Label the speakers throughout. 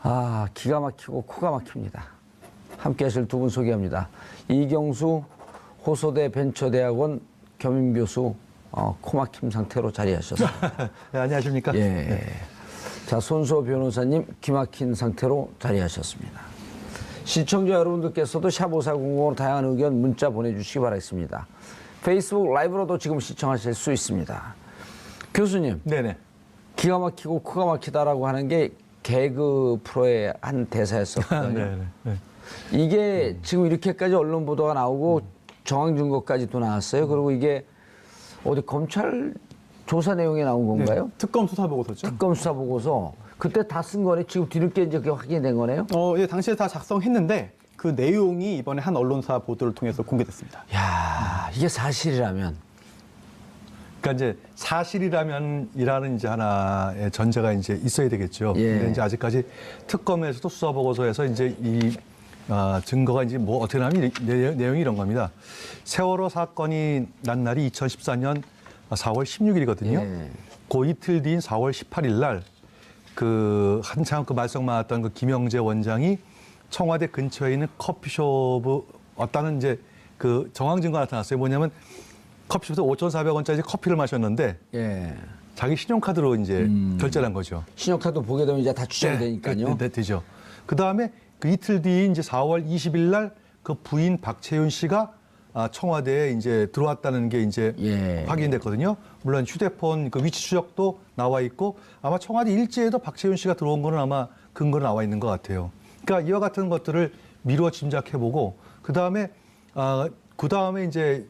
Speaker 1: 아, 기가 막히고 코가 막힙니다. 함께 하실 두 분 소개합니다. 이경수 호소대 벤처대학원 겸임교수 코막힘 상태로 자리하셨습니다.
Speaker 2: 네, 안녕하십니까?
Speaker 1: 예.
Speaker 2: 네.
Speaker 1: 자, 손수호 변호사님 기막힌 상태로 자리하셨습니다. 시청자 여러분들께서도 샵5400으로 다양한 의견 문자 보내주시기 바라겠습니다. 페이스북 라이브로도 지금 시청하실 수 있습니다. 교수님,
Speaker 2: 네네.
Speaker 1: 기가 막히고 코가 막히다라고 하는 게 개그 프로의 한 대사였었거든요.
Speaker 2: 네.
Speaker 1: 이게 지금 이렇게까지 언론 보도가 나오고 정황 증거까지도 나왔어요. 그리고 이게 어디 검찰 조사 내용에 나온 건가요?
Speaker 2: 네. 특검 수사 보고서죠.
Speaker 1: 특검 수사 보고서 그때 다 쓴 거네. 지금 뒤늦게 이제 그게 확인된 거네요.
Speaker 2: 예, 당시에 다 작성했는데 그 내용이 이번에 한 언론사 보도를 통해서 공개됐습니다.
Speaker 1: 야, 이게 사실이라면.
Speaker 2: 그러니까 이제 사실이라면이라는 이제 하나의 전제가 이제 있어야 되겠죠.
Speaker 1: 예.
Speaker 2: 근데 이제 아직까지 특검에서도 수사 보고서에서 이제 이 증거가 이제 뭐 어떻게 하면 내용이 이런 겁니다. 세월호 사건이 난 날이 2014년 4월 16일이거든요.
Speaker 1: 예.
Speaker 2: 그 이틀 뒤인 4월 18일 날 그 한참 그 말썽 많았던 그 김영재 원장이 청와대 근처에 있는 커피숍 왔다는 이제 그 정황 증거가 나타났어요. 뭐냐면 커피숍에서 5,400원짜리 커피를 마셨는데
Speaker 1: 예.
Speaker 2: 자기 신용카드로 이제 결제를 한 거죠.
Speaker 1: 신용카드 보게 되면 이제 다 추정이 되니까요.
Speaker 2: 네, 되죠. 그 다음에 그 이틀 뒤인 이제 4월 20일 날 그 부인 박채윤 씨가 청와대에 이제 들어왔다는 게 이제
Speaker 1: 예.
Speaker 2: 확인됐거든요. 물론 휴대폰 그 위치 추적도 나와 있고 아마 청와대 일지에도 박채윤 씨가 들어온 거는 아마 근거로 나와 있는 것 같아요. 그러니까 이와 같은 것들을 미루어 짐작해보고 그 다음에 이제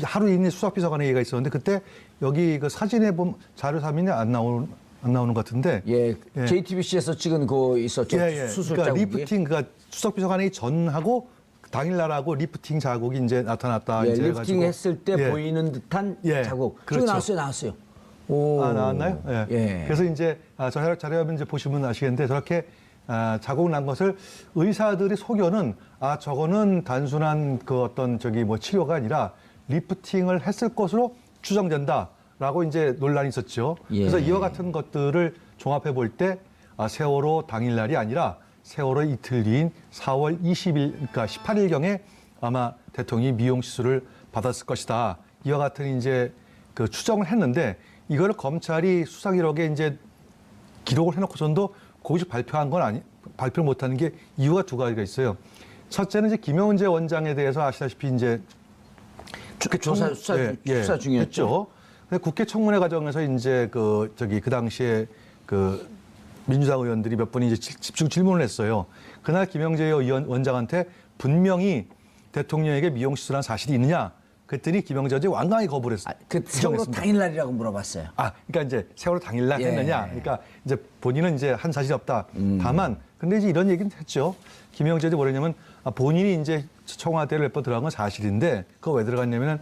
Speaker 2: 하루 이내 수석비서관의 얘기가 있었는데 그때 여기 그 사진에 보면 자료 사진이 안 나오는 것 같은데.
Speaker 1: 예.
Speaker 2: 예.
Speaker 1: JTBC에서 찍은 거 있었죠. 수술
Speaker 2: 그러니까
Speaker 1: 자국이.
Speaker 2: 리프팅 그러니까 수석비서관이 전하고 당일날하고 리프팅 자국이 이제 나타났다.
Speaker 1: 예,
Speaker 2: 이제
Speaker 1: 리프팅
Speaker 2: 해가지고.
Speaker 1: 했을 때
Speaker 2: 예.
Speaker 1: 보이는 듯한
Speaker 2: 예.
Speaker 1: 자국.
Speaker 2: 그렇죠.
Speaker 1: 나왔어요. 오.
Speaker 2: 나왔나요? 예.
Speaker 1: 예.
Speaker 2: 그래서 이제 저 자료화면 이제 보시면 아시겠는데 저렇게 자국 난 것을 의사들이 속여는 저거는 단순한 그 어떤 뭐 치료가 아니라 리프팅을 했을 것으로 추정된다라고 이제 논란이 있었죠.
Speaker 1: 예.
Speaker 2: 그래서 이와 같은 것들을 종합해 볼 때 세월호 당일날이 아니라 세월호 이틀 뒤인 4월 20일, 그러니까 18일경에 아마 대통령이 미용 시술을 받았을 것이다. 이와 같은 이제 그 추정을 했는데 이거를 검찰이 수사 기록에 이제 기록을 해놓고선도 거기서 발표를 못하는 게 이유가 두 가지가 있어요. 첫째는 이제 김영재 원장에 대해서 아시다시피 이제
Speaker 1: 수사 중이었죠.
Speaker 2: 근데 국회 청문회 과정에서 이제 그 당시에 그 민주당 의원들이 몇 분이 이제 집중 질문을 했어요. 그날 김영재 원장한테 분명히 대통령에게 미용 시술한 사실이 있느냐? 그랬더니 김영재 원장이 완강히 거부를 했어요.
Speaker 1: 그 세월호 당일날이라고 물어봤어요.
Speaker 2: 그러니까 이제 세월호 당일날
Speaker 1: 예.
Speaker 2: 했느냐? 그러니까 이제 본인은 이제 한 사실이 없다. 다만, 근데 이제 이런 얘기는 했죠. 김영재도 뭐랬냐면 본인이 이제 청와대를 몇 번 들어간 건 사실인데 그거 왜 들어갔냐면은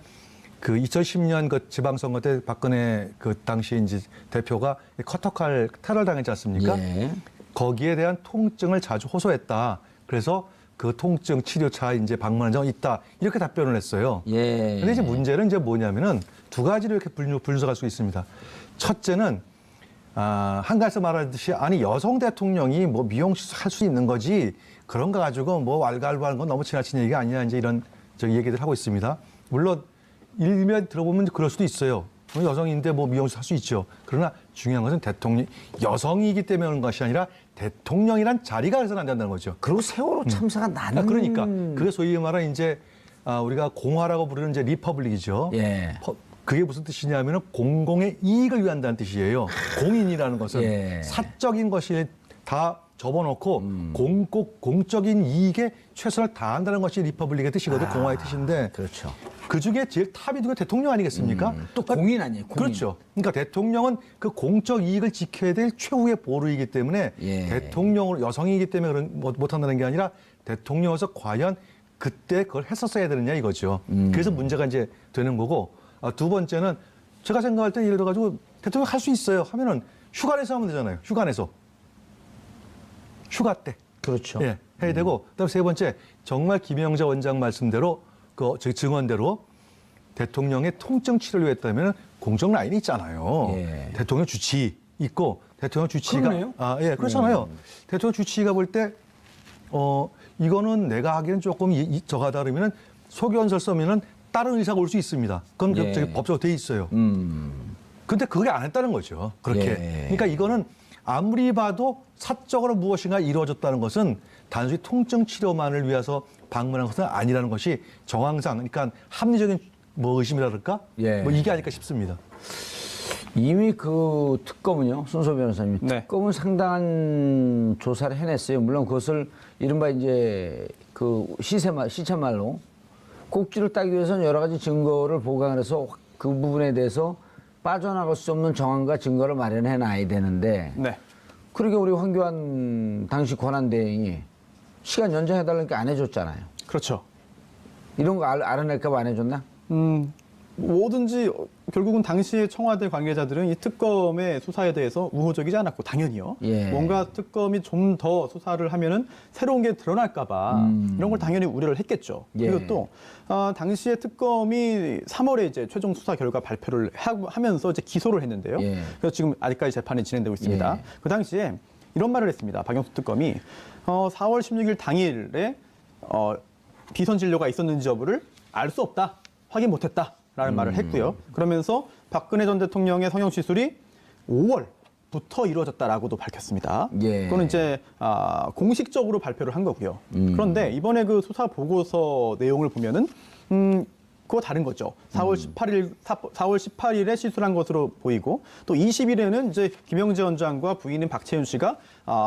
Speaker 2: 그 2010년 그 지방선거 때 박근혜 그 당시 이제 대표가 커터칼 테러를 당했지 않습니까?
Speaker 1: 예.
Speaker 2: 거기에 대한 통증을 자주 호소했다. 그래서 그 통증 치료차 이제 방문한 적이 있다. 이렇게 답변을 했어요.
Speaker 1: 예.
Speaker 2: 근데 이제 문제는 이제 뭐냐면은 두 가지로 이렇게 분석할 수 있습니다. 첫째는 한 가지에서 말하듯이 여성 대통령이 뭐 미용시술 할 수 있는 거지 그런 거 가지고 뭐 왈가왈부하는 건 너무 지나친 얘기가 아니냐 이제 이런 얘기들 하고 있습니다. 물론 일면 들어보면 그럴 수도 있어요. 여성인데 뭐 미용시술 할 수 있죠. 그러나 중요한 것은 여성이기 때문에 그런 것이 아니라 대통령이란 자리가 해서는 안 된다는 거죠.
Speaker 1: 그리고 세월호 참사가 나는.
Speaker 2: 그러니까 그게 소위 말하는 이제 우리가 공화라고 부르는 이제 리퍼블릭이죠.
Speaker 1: 예.
Speaker 2: 그게 무슨 뜻이냐면은 공공의 이익을 위한다는 뜻이에요. 공인이라는 것은
Speaker 1: 예.
Speaker 2: 사적인 것이 다 접어놓고 공적인 이익에 최선을 다한다는 것이 리퍼블릭의 뜻이거든요. 공화의 뜻인데.
Speaker 1: 그렇죠.
Speaker 2: 그 중에 제일 탑이 누가 대통령 아니겠습니까?
Speaker 1: 또 공인 아니에요. 공인.
Speaker 2: 그렇죠. 그러니까 대통령은 그 공적 이익을 지켜야 될 최후의 보루이기 때문에
Speaker 1: 예.
Speaker 2: 대통령으로 여성이기 때문에 못한다는 게 아니라 대통령으로서 과연 그때 그걸 했었어야 되느냐 이거죠. 그래서 문제가 이제 되는 거고 두 번째는 제가 생각할 때 예를 들어가지고 대통령 할 수 있어요 하면은 휴가 내서 하면 되잖아요. 휴가 내서. 휴가 때.
Speaker 1: 그렇죠.
Speaker 2: 예, 해야 되고 그다음에 세 번째 정말 김영재 원장 말씀대로 그 증언대로 대통령의 통증 치료를 했다면 공적 라인이 있잖아요.
Speaker 1: 예.
Speaker 2: 대통령 주치 있고 대통령 주치의가
Speaker 1: 그러네요.
Speaker 2: 예, 그렇잖아요. 대통령 주치의가 볼 때 이거는 내가 하기에는 조금 저하다 그러면은 소견설 써면은 다른 의사가 올 수 있습니다. 그건
Speaker 1: 예.
Speaker 2: 저기 법적으로 돼 있어요. 근데 그게 안 했다는 거죠. 그렇게.
Speaker 1: 예.
Speaker 2: 그러니까 이거는 아무리 봐도 사적으로 무엇인가 이루어졌다는 것은 단순히 통증 치료만을 위해서 방문한 것은 아니라는 것이 정황상, 그러니까 합리적인 뭐 의심이랄까?
Speaker 1: 예.
Speaker 2: 뭐 이게 아닐까 싶습니다.
Speaker 1: 이미 그 특검은요, 손소 변호사님,
Speaker 3: 네.
Speaker 1: 특검은 상당한 조사를 해냈어요. 물론 그것을 이른바 이제 그 시체말로 꼭지를 따기 위해서는 여러 가지 증거를 보강을 해서 그 부분에 대해서 빠져나갈 수 없는 정황과 증거를 마련해 놔야 되는데,
Speaker 3: 네.
Speaker 1: 그러게 우리 황교안 당시 권한대행이 시간 연장해달라니까 안 해줬잖아요.
Speaker 3: 그렇죠.
Speaker 1: 이런 거 알아낼까 봐 안 해줬나?
Speaker 3: 뭐든지 결국은 당시에 청와대 관계자들은 이 특검의 수사에 대해서 우호적이지 않았고 당연히요.
Speaker 1: 예.
Speaker 3: 뭔가 특검이 좀 더 수사를 하면은 새로운 게 드러날까봐 이런 걸 당연히 우려를 했겠죠.
Speaker 1: 예.
Speaker 3: 그리고 또 당시에 특검이 3월에 이제 최종 수사 결과 발표를 하면서 이제 기소를 했는데요.
Speaker 1: 예.
Speaker 3: 그래서 지금 아직까지 재판이 진행되고 있습니다.
Speaker 1: 예.
Speaker 3: 그 당시에 이런 말을 했습니다. 박영수 특검이 4월 16일 당일에 비선 진료가 있었는지 여부를 알 수 없다, 확인 못했다. 라는 말을 했고요. 그러면서 박근혜 전 대통령의 성형 시술이 5월부터 이루어졌다라고도 밝혔습니다.
Speaker 1: 예.
Speaker 3: 그거는 이제 공식적으로 발표를 한 거고요. 그런데 이번에 그 수사 보고서 내용을 보면은 그거 다른 거죠. 4월 18일에 시술한 것으로 보이고 또 20일에는 이제 김영재 원장과 부인인 박채윤 씨가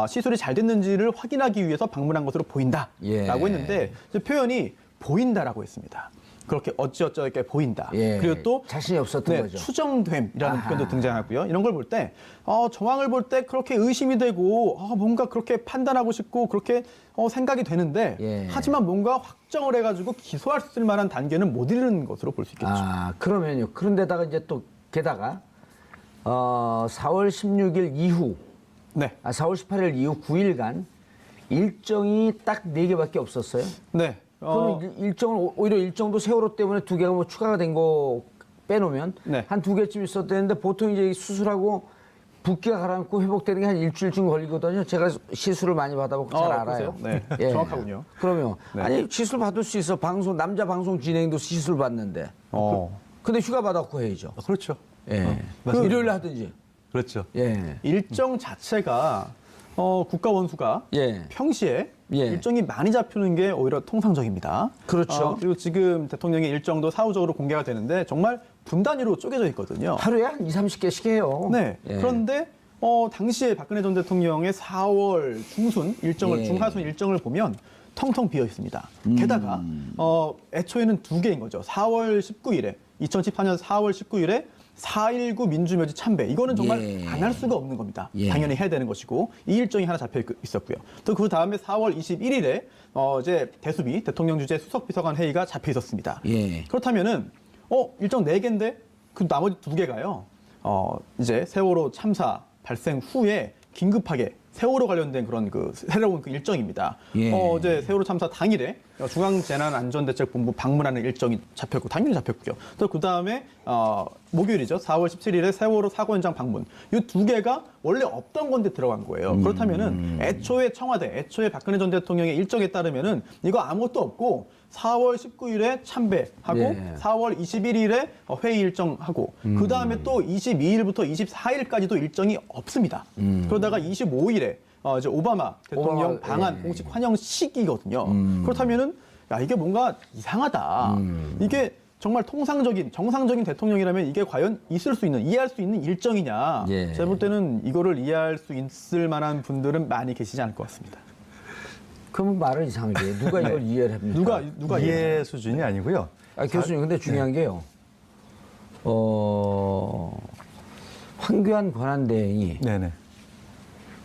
Speaker 3: 시술이 잘 됐는지를 확인하기 위해서 방문한 것으로 보인다라고
Speaker 1: 예.
Speaker 3: 했는데 이제 표현이 보인다라고 했습니다. 그렇게 어찌어찌하게 보인다.
Speaker 1: 예.
Speaker 3: 그리고 또
Speaker 1: 자신이 없었던 거죠.
Speaker 3: 추정됨이라는
Speaker 1: 아하.
Speaker 3: 표현도 등장하고요. 이런 걸 볼 때 정황을 볼 때 그렇게 의심이 되고 뭔가 그렇게 판단하고 싶고 그렇게 생각이 되는데
Speaker 1: 예.
Speaker 3: 하지만 뭔가 확정을 해가지고 기소할 수 있을 만한 단계는 못 이르는 것으로 볼 수 있겠죠.
Speaker 1: 그러면요. 그런데다가 이제 또 게다가 4월 16일 이후,
Speaker 3: 네.
Speaker 1: 4월 18일 이후 9일간 일정이 딱 4개밖에 없었어요.
Speaker 3: 네.
Speaker 1: 그럼 일정을 오히려 일정도 세월호 때문에 2개가 뭐 추가가 된 거 빼놓으면
Speaker 3: 네.
Speaker 1: 한 2개쯤 있었대는데 보통 이제 수술하고 붓기가 가라앉고 회복되는 게 한 일주일쯤 걸리거든요. 제가 시술을 많이 받아보고 잘 알아요.
Speaker 3: 그러세요? 네. 정확하군요.
Speaker 1: 그러면
Speaker 3: 네.
Speaker 1: 아니 시술 받을 수 있어. 남자 방송 진행도 시술 받는데. 근데 휴가 받았고 해야죠.
Speaker 2: 그렇죠.
Speaker 1: 예.
Speaker 2: 맞습니다.
Speaker 1: 일요일에 하든지.
Speaker 2: 그렇죠.
Speaker 1: 예.
Speaker 3: 일정 자체가 국가 원수가
Speaker 1: 예.
Speaker 3: 평시에
Speaker 1: 예.
Speaker 3: 일정이 많이 잡히는 게 오히려 통상적입니다.
Speaker 1: 그렇죠.
Speaker 3: 그리고 지금 대통령의 일정도 사후적으로 공개가 되는데 정말 분 단위로 쪼개져 있거든요.
Speaker 1: 하루에 한 2-30개씩 해요.
Speaker 3: 네.
Speaker 1: 예.
Speaker 3: 그런데 당시에 박근혜 전 대통령의 4월 중순 일정을
Speaker 1: 예.
Speaker 3: 중하순 일정을 보면 텅텅 비어 있습니다. 게다가 애초에는 2개인 거죠. 2014년 4월 19일에 4.19 민주묘지 참배. 이거는 정말
Speaker 1: 예.
Speaker 3: 안 할 수가 없는 겁니다.
Speaker 1: 예.
Speaker 3: 당연히 해야 되는 것이고 이 일정이 하나 잡혀 있었고요. 또 그 다음에 4월 21일에 이제 대수비 대통령 주재 수석비서관 회의가 잡혀 있었습니다.
Speaker 1: 예.
Speaker 3: 그렇다면은 일정 4개인데 그 나머지 2개가요. 이제 세월호 참사 발생 후에 긴급하게 세월호 관련된 그런 그 새로운 그 일정입니다.
Speaker 1: 예.
Speaker 3: 어제 세월호 참사 당일에 중앙재난안전대책본부 방문하는 일정이 잡혔고 당연히 잡혔고요. 또 그 다음에 목요일이죠. 4월 17일에 세월호 사고 현장 방문. 이 2개가 원래 없던 건데 들어간 거예요. 그렇다면은 애초에 박근혜 전 대통령의 일정에 따르면은 이거 아무것도 없고 4월 19일에 참배하고
Speaker 1: 네.
Speaker 3: 4월 21일에 회의 일정하고 그 다음에 또 22일부터 24일까지도 일정이 없습니다. 그러다가 25일에 이제 오바마 대통령
Speaker 1: 오바마,
Speaker 3: 방한
Speaker 1: 예.
Speaker 3: 공식 환영식이거든요. 그렇다면은 이게 뭔가 이상하다. 이게 정말 정상적인 대통령이라면 이게 과연 이해할 수 있는 일정이냐.
Speaker 1: 예.
Speaker 3: 제가 볼 때는 이거를 이해할 수 있을 만한 분들은 많이 계시지 않을 것 같습니다.
Speaker 1: 그러면 말을 이상하게 해요. 누가 이걸 이해를 합니까?
Speaker 3: 누가
Speaker 2: 이해 수준이 아니고요.
Speaker 1: 교수님, 근데 중요한 게요. 황교안 권한대행이
Speaker 2: 네네.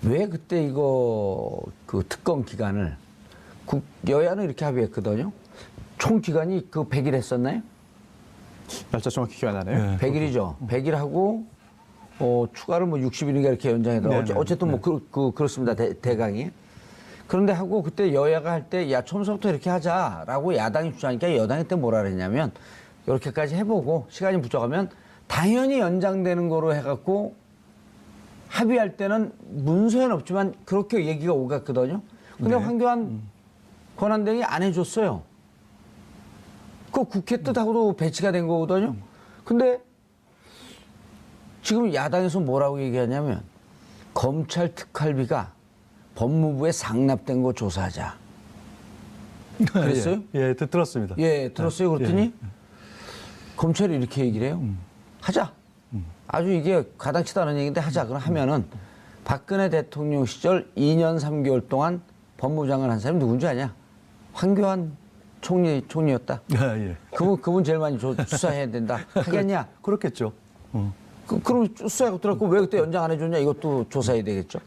Speaker 1: 왜 그때 이거 그 특검 기간을 여야는 이렇게 합의했거든요. 총 기간이 그 100일 했었나요?
Speaker 3: 날짜 정확히 기억 안 나네요.
Speaker 1: 100일이죠. 100일 하고 추가로 뭐 60일인가 이렇게 연장해서 어쨌든 뭐 그렇습니다. 대강이. 그런데 하고 그때 여야가 할 때 야 처음부터 이렇게 하자라고 야당이 주장하니까 여당이 때 뭐라 그랬냐면 이렇게까지 해보고 시간이 부족하면 당연히 연장되는 거로 해갖고 합의할 때는 문서에는 없지만 그렇게 얘기가 오갔거든요. 근데
Speaker 2: 네.
Speaker 1: 황교안 권한대행이 안 해줬어요. 그 국회 뜻하고도 배치가 된 거거든요. 근데 지금 야당에서 뭐라고 얘기하냐면 검찰 특활비가 법무부에 상납된 거 조사하자. 그랬어요?
Speaker 2: 예, 들었습니다.
Speaker 1: 예, 들었어요. 그랬더니 검찰이 이렇게 얘기를 해요. 하자. 아주 이게 가당치도 않은 얘기인데 하자. 그럼 하면은 박근혜 대통령 시절 2년 3개월 동안 법무부 장관 한 사람이 누군지 아냐? 황교안 총리였다.
Speaker 2: 예.
Speaker 1: 그분 제일 많이 수사해야 된다. 하겠냐?
Speaker 2: 그렇겠죠.
Speaker 1: 그럼 수사하고 들었고 왜 그때 연장 안 해줬냐? 이것도 조사해야 되겠죠.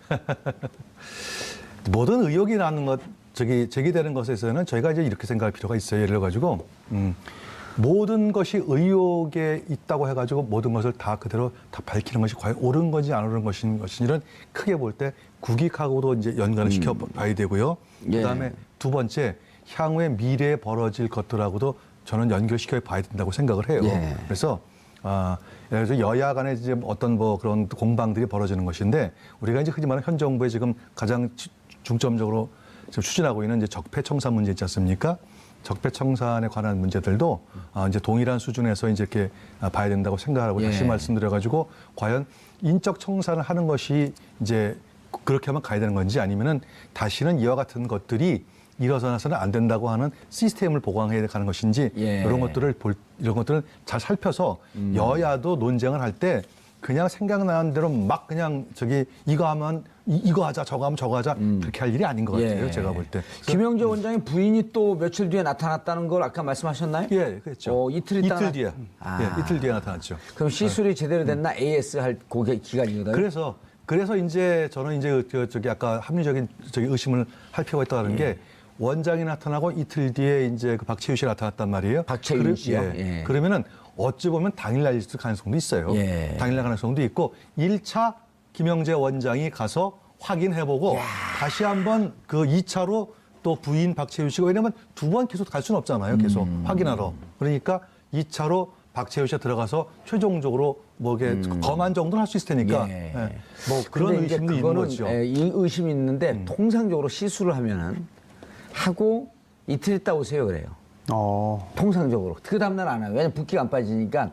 Speaker 2: 모든 의혹이 나는 것, 제기되는 것에서는 저희가 이제 이렇게 생각할 필요가 있어요. 예를 들어가지고, 모든 것이 의혹에 있다고 해가지고 모든 것을 다 그대로 다 밝히는 것이 과연 옳은 건지 안 옳은 것인지는 크게 볼 때 국익하고도 이제 연관을 시켜 봐야 되고요.
Speaker 1: 예.
Speaker 2: 그다음에 두 번째, 향후에 미래에 벌어질 것들하고도 저는 연결시켜 봐야 된다고 생각을 해요.
Speaker 1: 예.
Speaker 2: 그래서 예를 들어 여야 간에 이제 어떤 뭐 그런 공방들이 벌어지는 것인데 우리가 이제 흔히 말하는 현 정부의 지금 가장 중점적으로 지금 추진하고 있는 이제 적폐청산 문제 있지 않습니까? 적폐청산에 관한 문제들도 이제 동일한 수준에서 이제 이렇게 봐야 된다고 생각하고 다시 말씀드려가지고 과연 인적 청산을 하는 것이 이제 그렇게 하면 가야 되는 건지 아니면은 다시는 이와 같은 것들이 일어서서는 안 된다고 하는 시스템을 보강해야 가는 것인지 이런 것들을 잘 살펴서 여야도 논쟁을 할 때 그냥 생각나는 대로 막 그냥 이거 하면 이거 하자 저거 하면 저거 하자 그렇게 할 일이 아닌 것 같아요. 제가 볼 때.
Speaker 1: 김영재 원장의 부인이 또 며칠 뒤에 나타났다는 걸 아까 말씀하셨나요?
Speaker 2: 예, 그렇죠.
Speaker 1: 이틀 있다가
Speaker 2: 이틀 뒤에. 예, 이틀 뒤에 나타났죠.
Speaker 1: 그럼 시술이 제대로 됐나? AS 할 기간이거든요.
Speaker 2: 그래서 이제 저는 이제 아까 합리적인 의심을 할 필요가 있다는 게 원장이 나타나고 이틀 뒤에 이제 그 박채윤 씨가 나타났단 말이에요.
Speaker 1: 박채윤 씨요? 예.
Speaker 2: 그러면은 어찌 보면 당일날 있을 가능성도 있어요.
Speaker 1: 예.
Speaker 2: 당일날 가능성도 있고 1차 김영재 원장이 가서 확인해보고 다시 한번 그 2차로 또 부인 박채윤 씨가 왜냐면 두 번 계속 갈 수는 없잖아요. 계속 확인하러. 그러니까 2차로 박채윤 씨가 들어가서 최종적으로 뭐게 검안 정도는 할 수 있을 테니까
Speaker 1: 예.
Speaker 2: 뭐 그런
Speaker 1: 근데 이제
Speaker 2: 의심도 있는
Speaker 1: 그거는,
Speaker 2: 거죠.
Speaker 1: 이 의심이 있는데 통상적으로 시술을 하면은 하고 이틀 있다 오세요 그래요. 통상적으로. 그 다음날 안 와요. 왜냐면 붓기가 안 빠지니까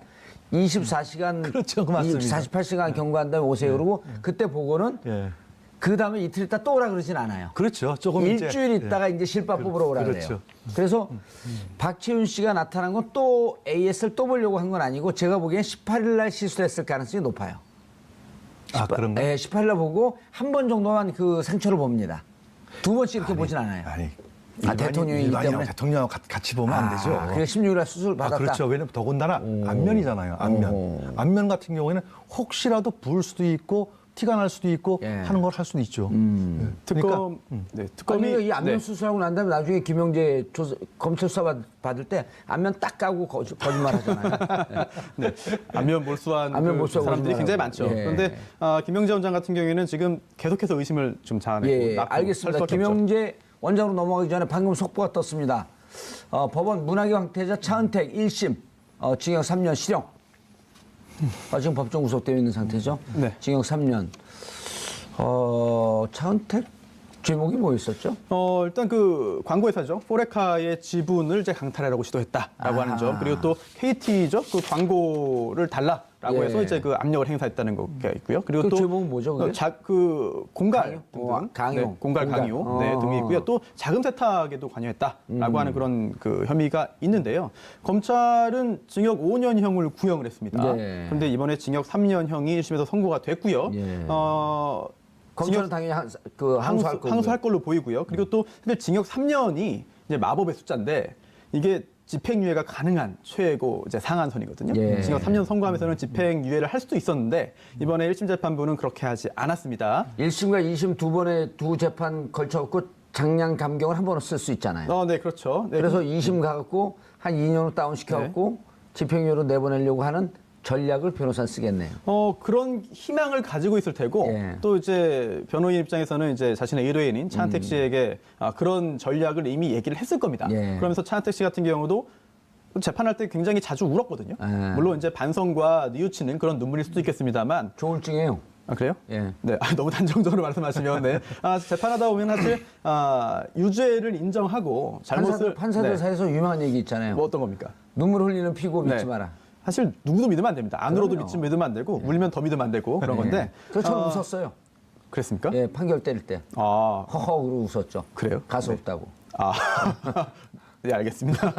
Speaker 1: 24시간,
Speaker 2: 그렇죠. 맞습니다.
Speaker 1: 48시간 경과한 다음에 오세요. 그러고 그때 보고는
Speaker 2: 예.
Speaker 1: 그 다음에 이틀 있다 또 오라 그러진 않아요.
Speaker 2: 그렇죠. 조금
Speaker 1: 일주일
Speaker 2: 이제,
Speaker 1: 있다가 이제 실밥 뽑으러 오라 그래요.
Speaker 2: 그렇죠.
Speaker 1: 그래서 박채윤 씨가 나타난 건 또 AS를 또 보려고 한 건 아니고 제가 보기엔 18일 날 시술했을 가능성이 높아요.
Speaker 2: 그런가?
Speaker 1: 네, 18일 날 보고 한 번 정도만 그 상처를 봅니다. 두 번씩 이렇게 보진 않아요. 대통령이기 때문에.
Speaker 2: 대통령하고 같이 보면 안 되죠.
Speaker 1: 그래 16일 날 수술 받았다.
Speaker 2: 그렇죠. 왜냐면 더군다나 안면이잖아요. 안면 같은 경우에는 혹시라도 부을 수도 있고 티가 날 수도 있고 하는 걸 할 수도 있죠.
Speaker 3: 특검, 특검이
Speaker 1: 이 안면 수술하고 난 다음에 나중에 김영재 검찰 수사 받을 때 안면 딱 까고 거짓말 하잖아요.
Speaker 3: 네. 안면 몰수한
Speaker 1: 안면 몰수하고
Speaker 3: 사람들이
Speaker 1: 거짓말하고.
Speaker 3: 굉장히 많죠.
Speaker 1: 예.
Speaker 3: 그런데 김영재 원장 같은 경우에는 지금 계속해서 의심을 좀 자아내고
Speaker 1: 예,
Speaker 3: 낳고
Speaker 1: 알겠습니다.
Speaker 3: 할 수밖에 없죠.
Speaker 1: 김영재 원장으로 넘어가기 전에 방금 속보가 떴습니다. 법원 문학의 황태자 차은택 1심 징역 3년 실형. 지금 법정 구속되어 있는 상태죠.
Speaker 3: 네.
Speaker 1: 징역 3년. 차은택 제목이 뭐였었죠?
Speaker 3: 일단 그 광고회사죠. 포레카의 지분을 이제 강탈하려고 시도했다라고 하는 점. 그리고 또 KT죠. 그 광고를 달라라고 해서 이제 그 압력을 행사했다는 게 있고요. 그리고
Speaker 1: 그
Speaker 3: 또
Speaker 1: 제목은 뭐죠, 그게?
Speaker 3: 그 공갈
Speaker 1: 강요?
Speaker 3: 등등,
Speaker 1: 강요.
Speaker 3: 네, 공갈 강요 등이 있고요. 또 자금 세탁에도 관여했다라고 하는 그런 그 혐의가 있는데요. 검찰은 징역 5년형을 구형을 했습니다.
Speaker 1: 네.
Speaker 3: 그런데 이번에 징역 3년형이 1심에서 선고가 됐고요.
Speaker 1: 예.
Speaker 3: 징역
Speaker 1: 검찰은 당연히 항소할 거고요.
Speaker 3: 항소할 걸로 보이고요. 그리고 또 근데 징역 3년이 이제 마법의 숫자인데 이게 집행유예가 가능한 최고 이제 상한선이거든요.
Speaker 1: 예.
Speaker 3: 징역 3년 선고하면서는 집행유예를 할 수도 있었는데 이번에 1심 재판부는 그렇게 하지 않았습니다.
Speaker 1: 1심과 2심 두 번의 두 재판 걸쳐갖고 장량 감경을 한 번은 쓸 수 있잖아요.
Speaker 3: 네, 그렇죠. 네,
Speaker 1: 그래서 2심 가갖고 한 2년으로 다운시켜갖고 집행유예로 내보내려고 하는 전략을 변호사는 쓰겠네요.
Speaker 3: 그런 희망을 가지고 있을 테고
Speaker 1: 예.
Speaker 3: 또 이제 변호인 입장에서는 이제 자신의 의뢰인인 차은택 씨에게 그런 전략을 이미 얘기를 했을 겁니다.
Speaker 1: 예.
Speaker 3: 그러면서 차은택 씨 같은 경우도 재판할 때 굉장히 자주 울었거든요.
Speaker 1: 예.
Speaker 3: 물론 이제 반성과 뉘우치는 그런 눈물일 수도 있겠습니다만
Speaker 1: 조울증이에요.
Speaker 3: 아, 그래요?
Speaker 1: 예.
Speaker 3: 네, 너무 단정적으로 말씀하시면, 네. 재판하다 보면 사실, 유죄를 인정하고 잘못을.
Speaker 1: 판사들
Speaker 3: 네.
Speaker 1: 사이에서 유명한 얘기 있잖아요.
Speaker 3: 뭐 어떤 겁니까?
Speaker 1: 눈물 흘리는 피고 믿지
Speaker 3: 네.
Speaker 1: 마라.
Speaker 3: 사실 누구도 믿으면 안 됩니다. 안 울어도
Speaker 1: 그럼요.
Speaker 3: 믿으면 안 되고, 울면 더 믿으면 안 되고, 그런 건데.
Speaker 1: 그래서 저는 웃었어요.
Speaker 3: 그랬습니까?
Speaker 1: 예, 판결 때릴 때.
Speaker 3: 아,
Speaker 1: 허허 그러고 웃었죠.
Speaker 3: 그래요?
Speaker 1: 가수
Speaker 3: 네.
Speaker 1: 없다고.
Speaker 3: 아, 네, 알겠습니다.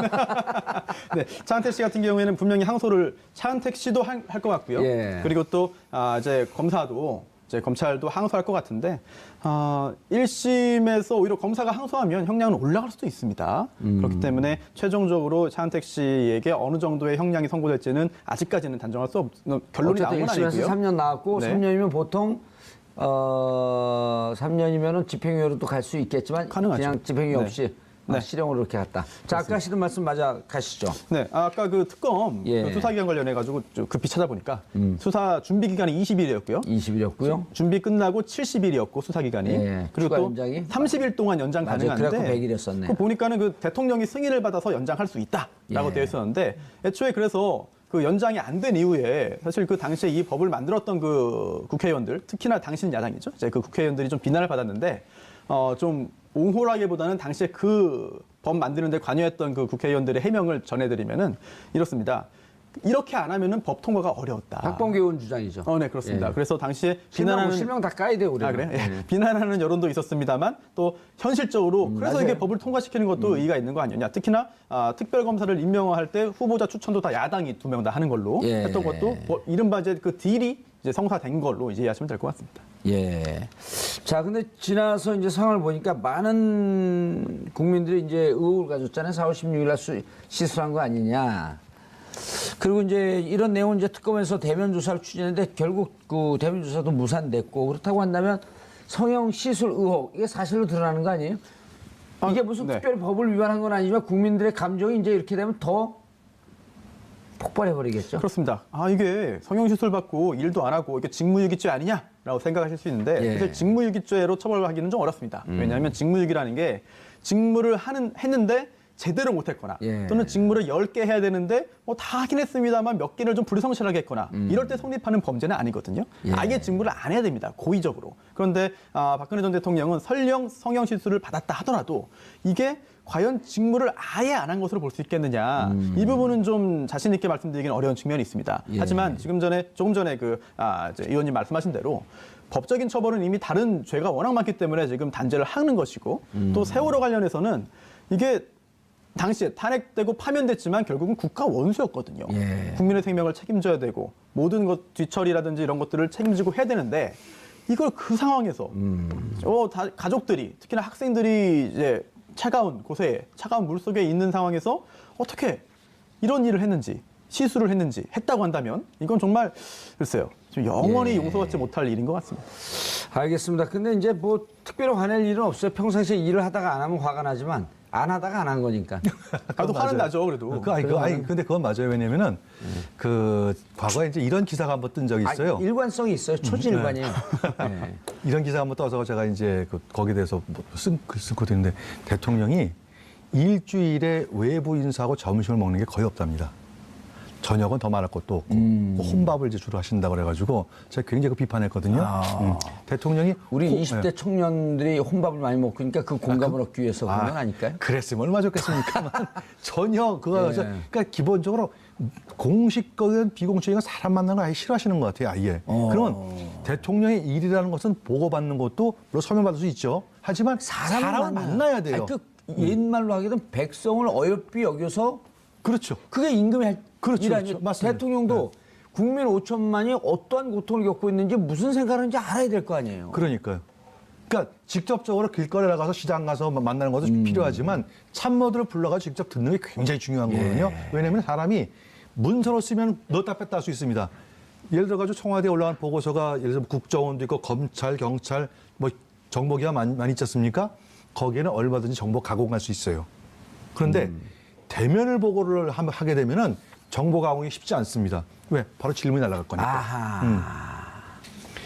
Speaker 3: 네, 차은택 씨 같은 경우에는 분명히 항소를 차은택 씨도 할 것 같고요.
Speaker 1: 예.
Speaker 3: 그리고 또 이제 검사도 이제 검찰도 항소할 것 같은데 1심에서 오히려 검사가 항소하면 형량은 올라갈 수도 있습니다. 그렇기 때문에 최종적으로 차은택 씨에게 어느 정도의 형량이 선고될지는 아직까지는 단정할 수 없는 결론이 나온 건
Speaker 1: 어쨌든 1심에서
Speaker 3: 아니고요.
Speaker 1: 3년 나왔고
Speaker 3: 네.
Speaker 1: 3년이면 보통 3년이면은 집행유예로 또 갈 수 있겠지만
Speaker 3: 가능하죠.
Speaker 1: 그냥 집행유예
Speaker 3: 네.
Speaker 1: 없이
Speaker 3: 네.
Speaker 1: 실형으로 이렇게 갔다. 자, 아까 하시던 말씀 맞아 가시죠.
Speaker 3: 네, 아까 그 특검
Speaker 1: 예.
Speaker 3: 그 수사 기간 관련해 가지고 급히 찾아보니까 수사 준비 기간이 20일이었고요.
Speaker 1: 20일이었고요.
Speaker 3: 준비 끝나고 70일이었고 수사 기간이
Speaker 1: 예,
Speaker 3: 그리고
Speaker 1: 추가
Speaker 3: 또
Speaker 1: 연장이?
Speaker 3: 30일 동안 연장
Speaker 1: 맞아요.
Speaker 3: 가능한데
Speaker 1: 그래갖고 100일이었었네.
Speaker 3: 그 보니까는 그 대통령이 승인을 받아서 연장할 수 있다라고
Speaker 1: 예.
Speaker 3: 되어 있었는데 애초에 그래서 그 연장이 안 된 이후에 사실 그 당시에 이 법을 만들었던 그 국회의원들 특히나 당신 야당이죠. 이제 그 국회의원들이 좀 비난을 받았는데 좀 옹호라기보다는 당시에 그 법 만드는 데 관여했던 그 국회의원들의 해명을 전해드리면은 이렇습니다. 이렇게 안 하면은 법 통과가 어려웠다.
Speaker 1: 박범계 의원 주장이죠.
Speaker 3: 네, 그렇습니다.
Speaker 1: 예.
Speaker 3: 그래서 당시에
Speaker 1: 실명
Speaker 3: 비난하는
Speaker 1: 다 까야 돼요, 우리는.
Speaker 3: 그래요? 예. 비난하는 여론도 있었습니다만 또 현실적으로 그래서
Speaker 1: 맞아요.
Speaker 3: 이게 법을 통과시키는 것도 의의가 있는 거 아니냐. 특히나 특별검사를 임명할 때 후보자 추천도 다 야당이 2명 다 하는 걸로
Speaker 1: 예.
Speaker 3: 했던 것도 이른바 이제 그 딜이 이제 성사된 걸로 이제 이해하시면 될 것 같습니다.
Speaker 1: 예. 자, 근데 지나서 이제 상황을 보니까 많은 국민들이 이제 의혹을 가졌잖아요. 4월 16일 날 시술한 거 아니냐. 그리고 이제 이런 내용은 이제 특검에서 대면 조사를 추진했는데 결국 그 대면 조사도 무산됐고 그렇다고 한다면 성형 시술 의혹 이게 사실로 드러나는 거 아니에요? 이게 무슨
Speaker 3: 네.
Speaker 1: 특별히 법을 위반한 건 아니지만 국민들의 감정이 이제 이렇게 되면 더 폭발해 버리겠죠.
Speaker 3: 그렇습니다. 이게 성형시술 받고 일도 안 하고 이게 직무유기죄 아니냐라고 생각하실 수 있는데
Speaker 1: 예.
Speaker 3: 사실 직무유기죄로 처벌하기는 좀 어렵습니다. 왜냐하면 직무유기라는 게 직무를 했는데 제대로 못했거나
Speaker 1: 예.
Speaker 3: 또는 직무를 10개 해야 되는데 뭐 다 하긴 했습니다만 몇 개를 좀 불성실하게 했거나 이럴 때 성립하는 범죄는 아니거든요.
Speaker 1: 예.
Speaker 3: 아예 직무를 안 해야 됩니다. 고의적으로. 그런데 박근혜 전 대통령은 설령 성형시술을 받았다 하더라도 이게 과연 직무를 아예 안 한 것으로 볼 수 있겠느냐. 이 부분은 좀 자신 있게 말씀드리기는 어려운 측면이 있습니다.
Speaker 1: 예.
Speaker 3: 하지만 조금 전에 이제 의원님 말씀하신 대로 법적인 처벌은 이미 다른 죄가 워낙 많기 때문에 지금 단죄를 하는 것이고 또 세월호 관련해서는 이게 당시에 탄핵되고 파면됐지만 결국은 국가 원수였거든요.
Speaker 1: 예.
Speaker 3: 국민의 생명을 책임져야 되고 모든 것 뒤처리라든지 이런 것들을 책임지고 해야 되는데 이걸 그 상황에서 가족들이 특히나 학생들이 이제 차가운 곳에 차가운 물 속에 있는 상황에서 어떻게 이런 일을 했는지 시술을 했는지 했다고 한다면 이건 정말 글쎄요 좀 영원히
Speaker 1: 예.
Speaker 3: 용서받지 못할 일인 것 같습니다.
Speaker 1: 알겠습니다. 근데 이제 뭐 특별히 화낼 일은 없어요. 평상시에 일을 하다가 안 하면 화가 나지만 안 하다가 안 한 거니까.
Speaker 3: 또 화는
Speaker 2: 맞아요.
Speaker 3: 나죠 그래도.
Speaker 2: 근데 그건 맞아요. 왜냐면은 그 과거에 이제 이런 기사가 한번 뜬 적이 있어요.
Speaker 1: 일관성이 있어요. 초진일관이에요. 네.
Speaker 2: 이런 기사가 한번 떠서 제가 이제 거기에 대해서 쓴 것도 있는데 대통령이 일주일에 외부 인사하고 점심을 먹는 게 거의 없답니다. 저녁은 더 말할 것도 없고 혼밥을 이제 주로 하신다고 그래가지고 제가 굉장히 그 비판했거든요. 대통령이
Speaker 1: 우리
Speaker 2: 호-
Speaker 1: 20대
Speaker 2: 예.
Speaker 1: 청년들이 혼밥을 많이 먹으니까 그 공감을 얻기 위해서 그런 건 아닐까요?
Speaker 2: 그랬으면 얼마 좋겠습니까만 전혀 그거
Speaker 1: 예.
Speaker 2: 그러니까 기본적으로 공식적인 비공식적인 사람 만나는 거 아예 싫어하시는 것 같아요. 아예. 그러면 대통령의 일이라는 것은 보고받는 것도 물론 서면받을 수 있죠. 하지만 사람을 만나야 돼요.
Speaker 1: 아니, 그 옛말로 하기는 백성을 어여삐 여겨서
Speaker 2: 그렇죠.
Speaker 1: 그게 임금의 일
Speaker 2: 그렇죠,
Speaker 1: 아니에요.
Speaker 2: 그렇죠. 맞습니다.
Speaker 1: 대통령도 국민 5천만이 어떠한 고통을 겪고 있는지 무슨 생각을 하는지 알아야 될 거 아니에요.
Speaker 2: 그러니까요. 그러니까 직접적으로 길거리에 나가서 시장 가서 만나는 것도 필요하지만 참모들을 불러가지고 직접 듣는 게 굉장히 중요한 거거든요. 왜냐하면 사람이 문서로 쓰면 넣었다 뺐다 할 수 있습니다. 예를 들어가지고 청와대에 올라간 보고서가 예를 들어 국정원도 있고 검찰, 경찰, 뭐 정보기관 많이 있지 않습니까? 거기에는 얼마든지 정보 가공할 수 있어요. 그런데 대면을 보고를 하게 되면은 정보 가공이 쉽지 않습니다. 왜? 바로 질문이 날아갈 거니까.
Speaker 1: 아하.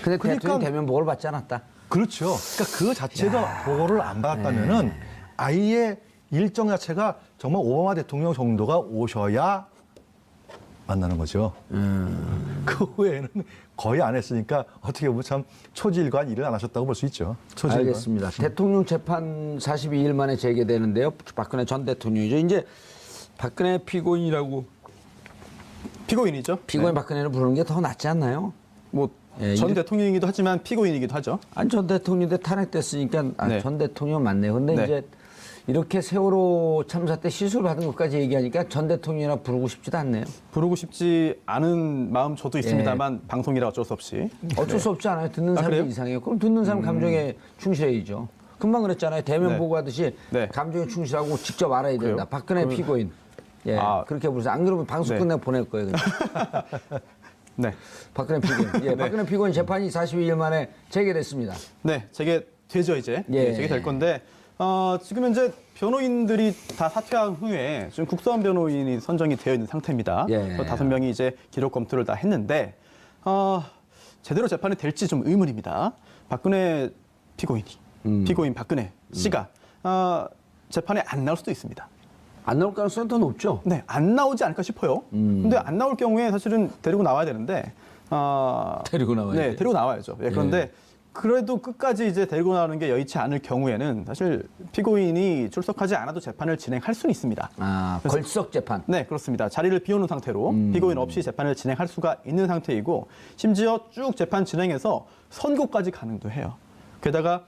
Speaker 1: 근데 대통령이 대면 보고를 받지 않았다.
Speaker 2: 그렇죠. 그러니까 그 자체가 보고를 안 받았다면은 아예 일정 자체가 정말 오바마 대통령 정도가 오셔야 만나는 거죠. 그 후에는 거의 안 했으니까 어떻게 보면 참 초지일관 일을 안 하셨다고 볼 수 있죠. 초지일관.
Speaker 1: 알겠습니다. 대통령 재판 42일 만에 재개되는데요. 박근혜 전 대통령이죠. 이제 박근혜 피고인이라고
Speaker 3: 피고인이죠.
Speaker 1: 피고인 박근혜를 부르는 게 더 낫지 않나요?
Speaker 3: 뭐
Speaker 1: 예,
Speaker 3: 전
Speaker 1: 이렇게-
Speaker 3: 대통령이기도 하지만 피고인이기도 하죠.
Speaker 1: 아니 전 대통령인데 탄핵됐으니까
Speaker 3: 네.
Speaker 1: 전 대통령 맞네요. 근데
Speaker 3: 네.
Speaker 1: 이제 이렇게 세월호 참사 때 시술 받은 것까지 얘기하니까 전 대통령이라 부르고 싶지도 않네요.
Speaker 3: 부르고 싶지 않은 마음 저도 있습니다만 방송이라 어쩔 수 없이.
Speaker 1: 어쩔 수 없지 않아요. 듣는 사람이
Speaker 3: 그래요?
Speaker 1: 이상해요. 그럼 듣는 사람 감정에 충실해야죠. 금방 그랬잖아요. 대면
Speaker 3: 네.
Speaker 1: 보고하듯이
Speaker 3: 네.
Speaker 1: 감정에 충실하고 직접 알아야 된다.
Speaker 3: 그래요?
Speaker 1: 박근혜 피고인. 예,
Speaker 3: 아.
Speaker 1: 그렇게 부르세요. 안 그러면 방송
Speaker 3: 네.
Speaker 1: 끝내고 보낼 거예요. 그냥.
Speaker 3: 네.
Speaker 1: 박근혜 피고인. 예, 박근혜 피고인 재판이 42일 만에 재개됐습니다.
Speaker 3: 네, 재개되죠 이제.
Speaker 1: 예.
Speaker 3: 네, 재개될 건데 지금 현재 변호인들이 다 사퇴한 후에 지금 국선 변호인이 선정이 되어 있는 상태입니다.
Speaker 1: 예.
Speaker 3: 그래서 5명이 이제 기록 검토를 다 했는데 제대로 재판이 될지 좀 의문입니다. 박근혜 피고인이 피고인 박근혜 씨가 재판에 안 나올 수도 있습니다.
Speaker 1: 안 나올 가능성이 더 높죠.
Speaker 3: 네, 안 나오지 않을까 싶어요. 근데 안 나올 경우에 사실은 데리고 나와야 되는데
Speaker 1: 데리고 나와야
Speaker 3: 네,
Speaker 1: 돼요?
Speaker 3: 데리고 나와야죠. 예, 그런데 그래도 끝까지 이제 데리고 나오는 게 여의치 않을 경우에는 사실 피고인이 출석하지 않아도 재판을 진행할 수는 있습니다.
Speaker 1: 아, 걸석 재판.
Speaker 3: 네, 그렇습니다. 자리를 비워놓은 상태로 피고인 없이 재판을 진행할 수가 있는 상태이고 심지어 쭉 재판 진행해서 선고까지 가능도 해요. 게다가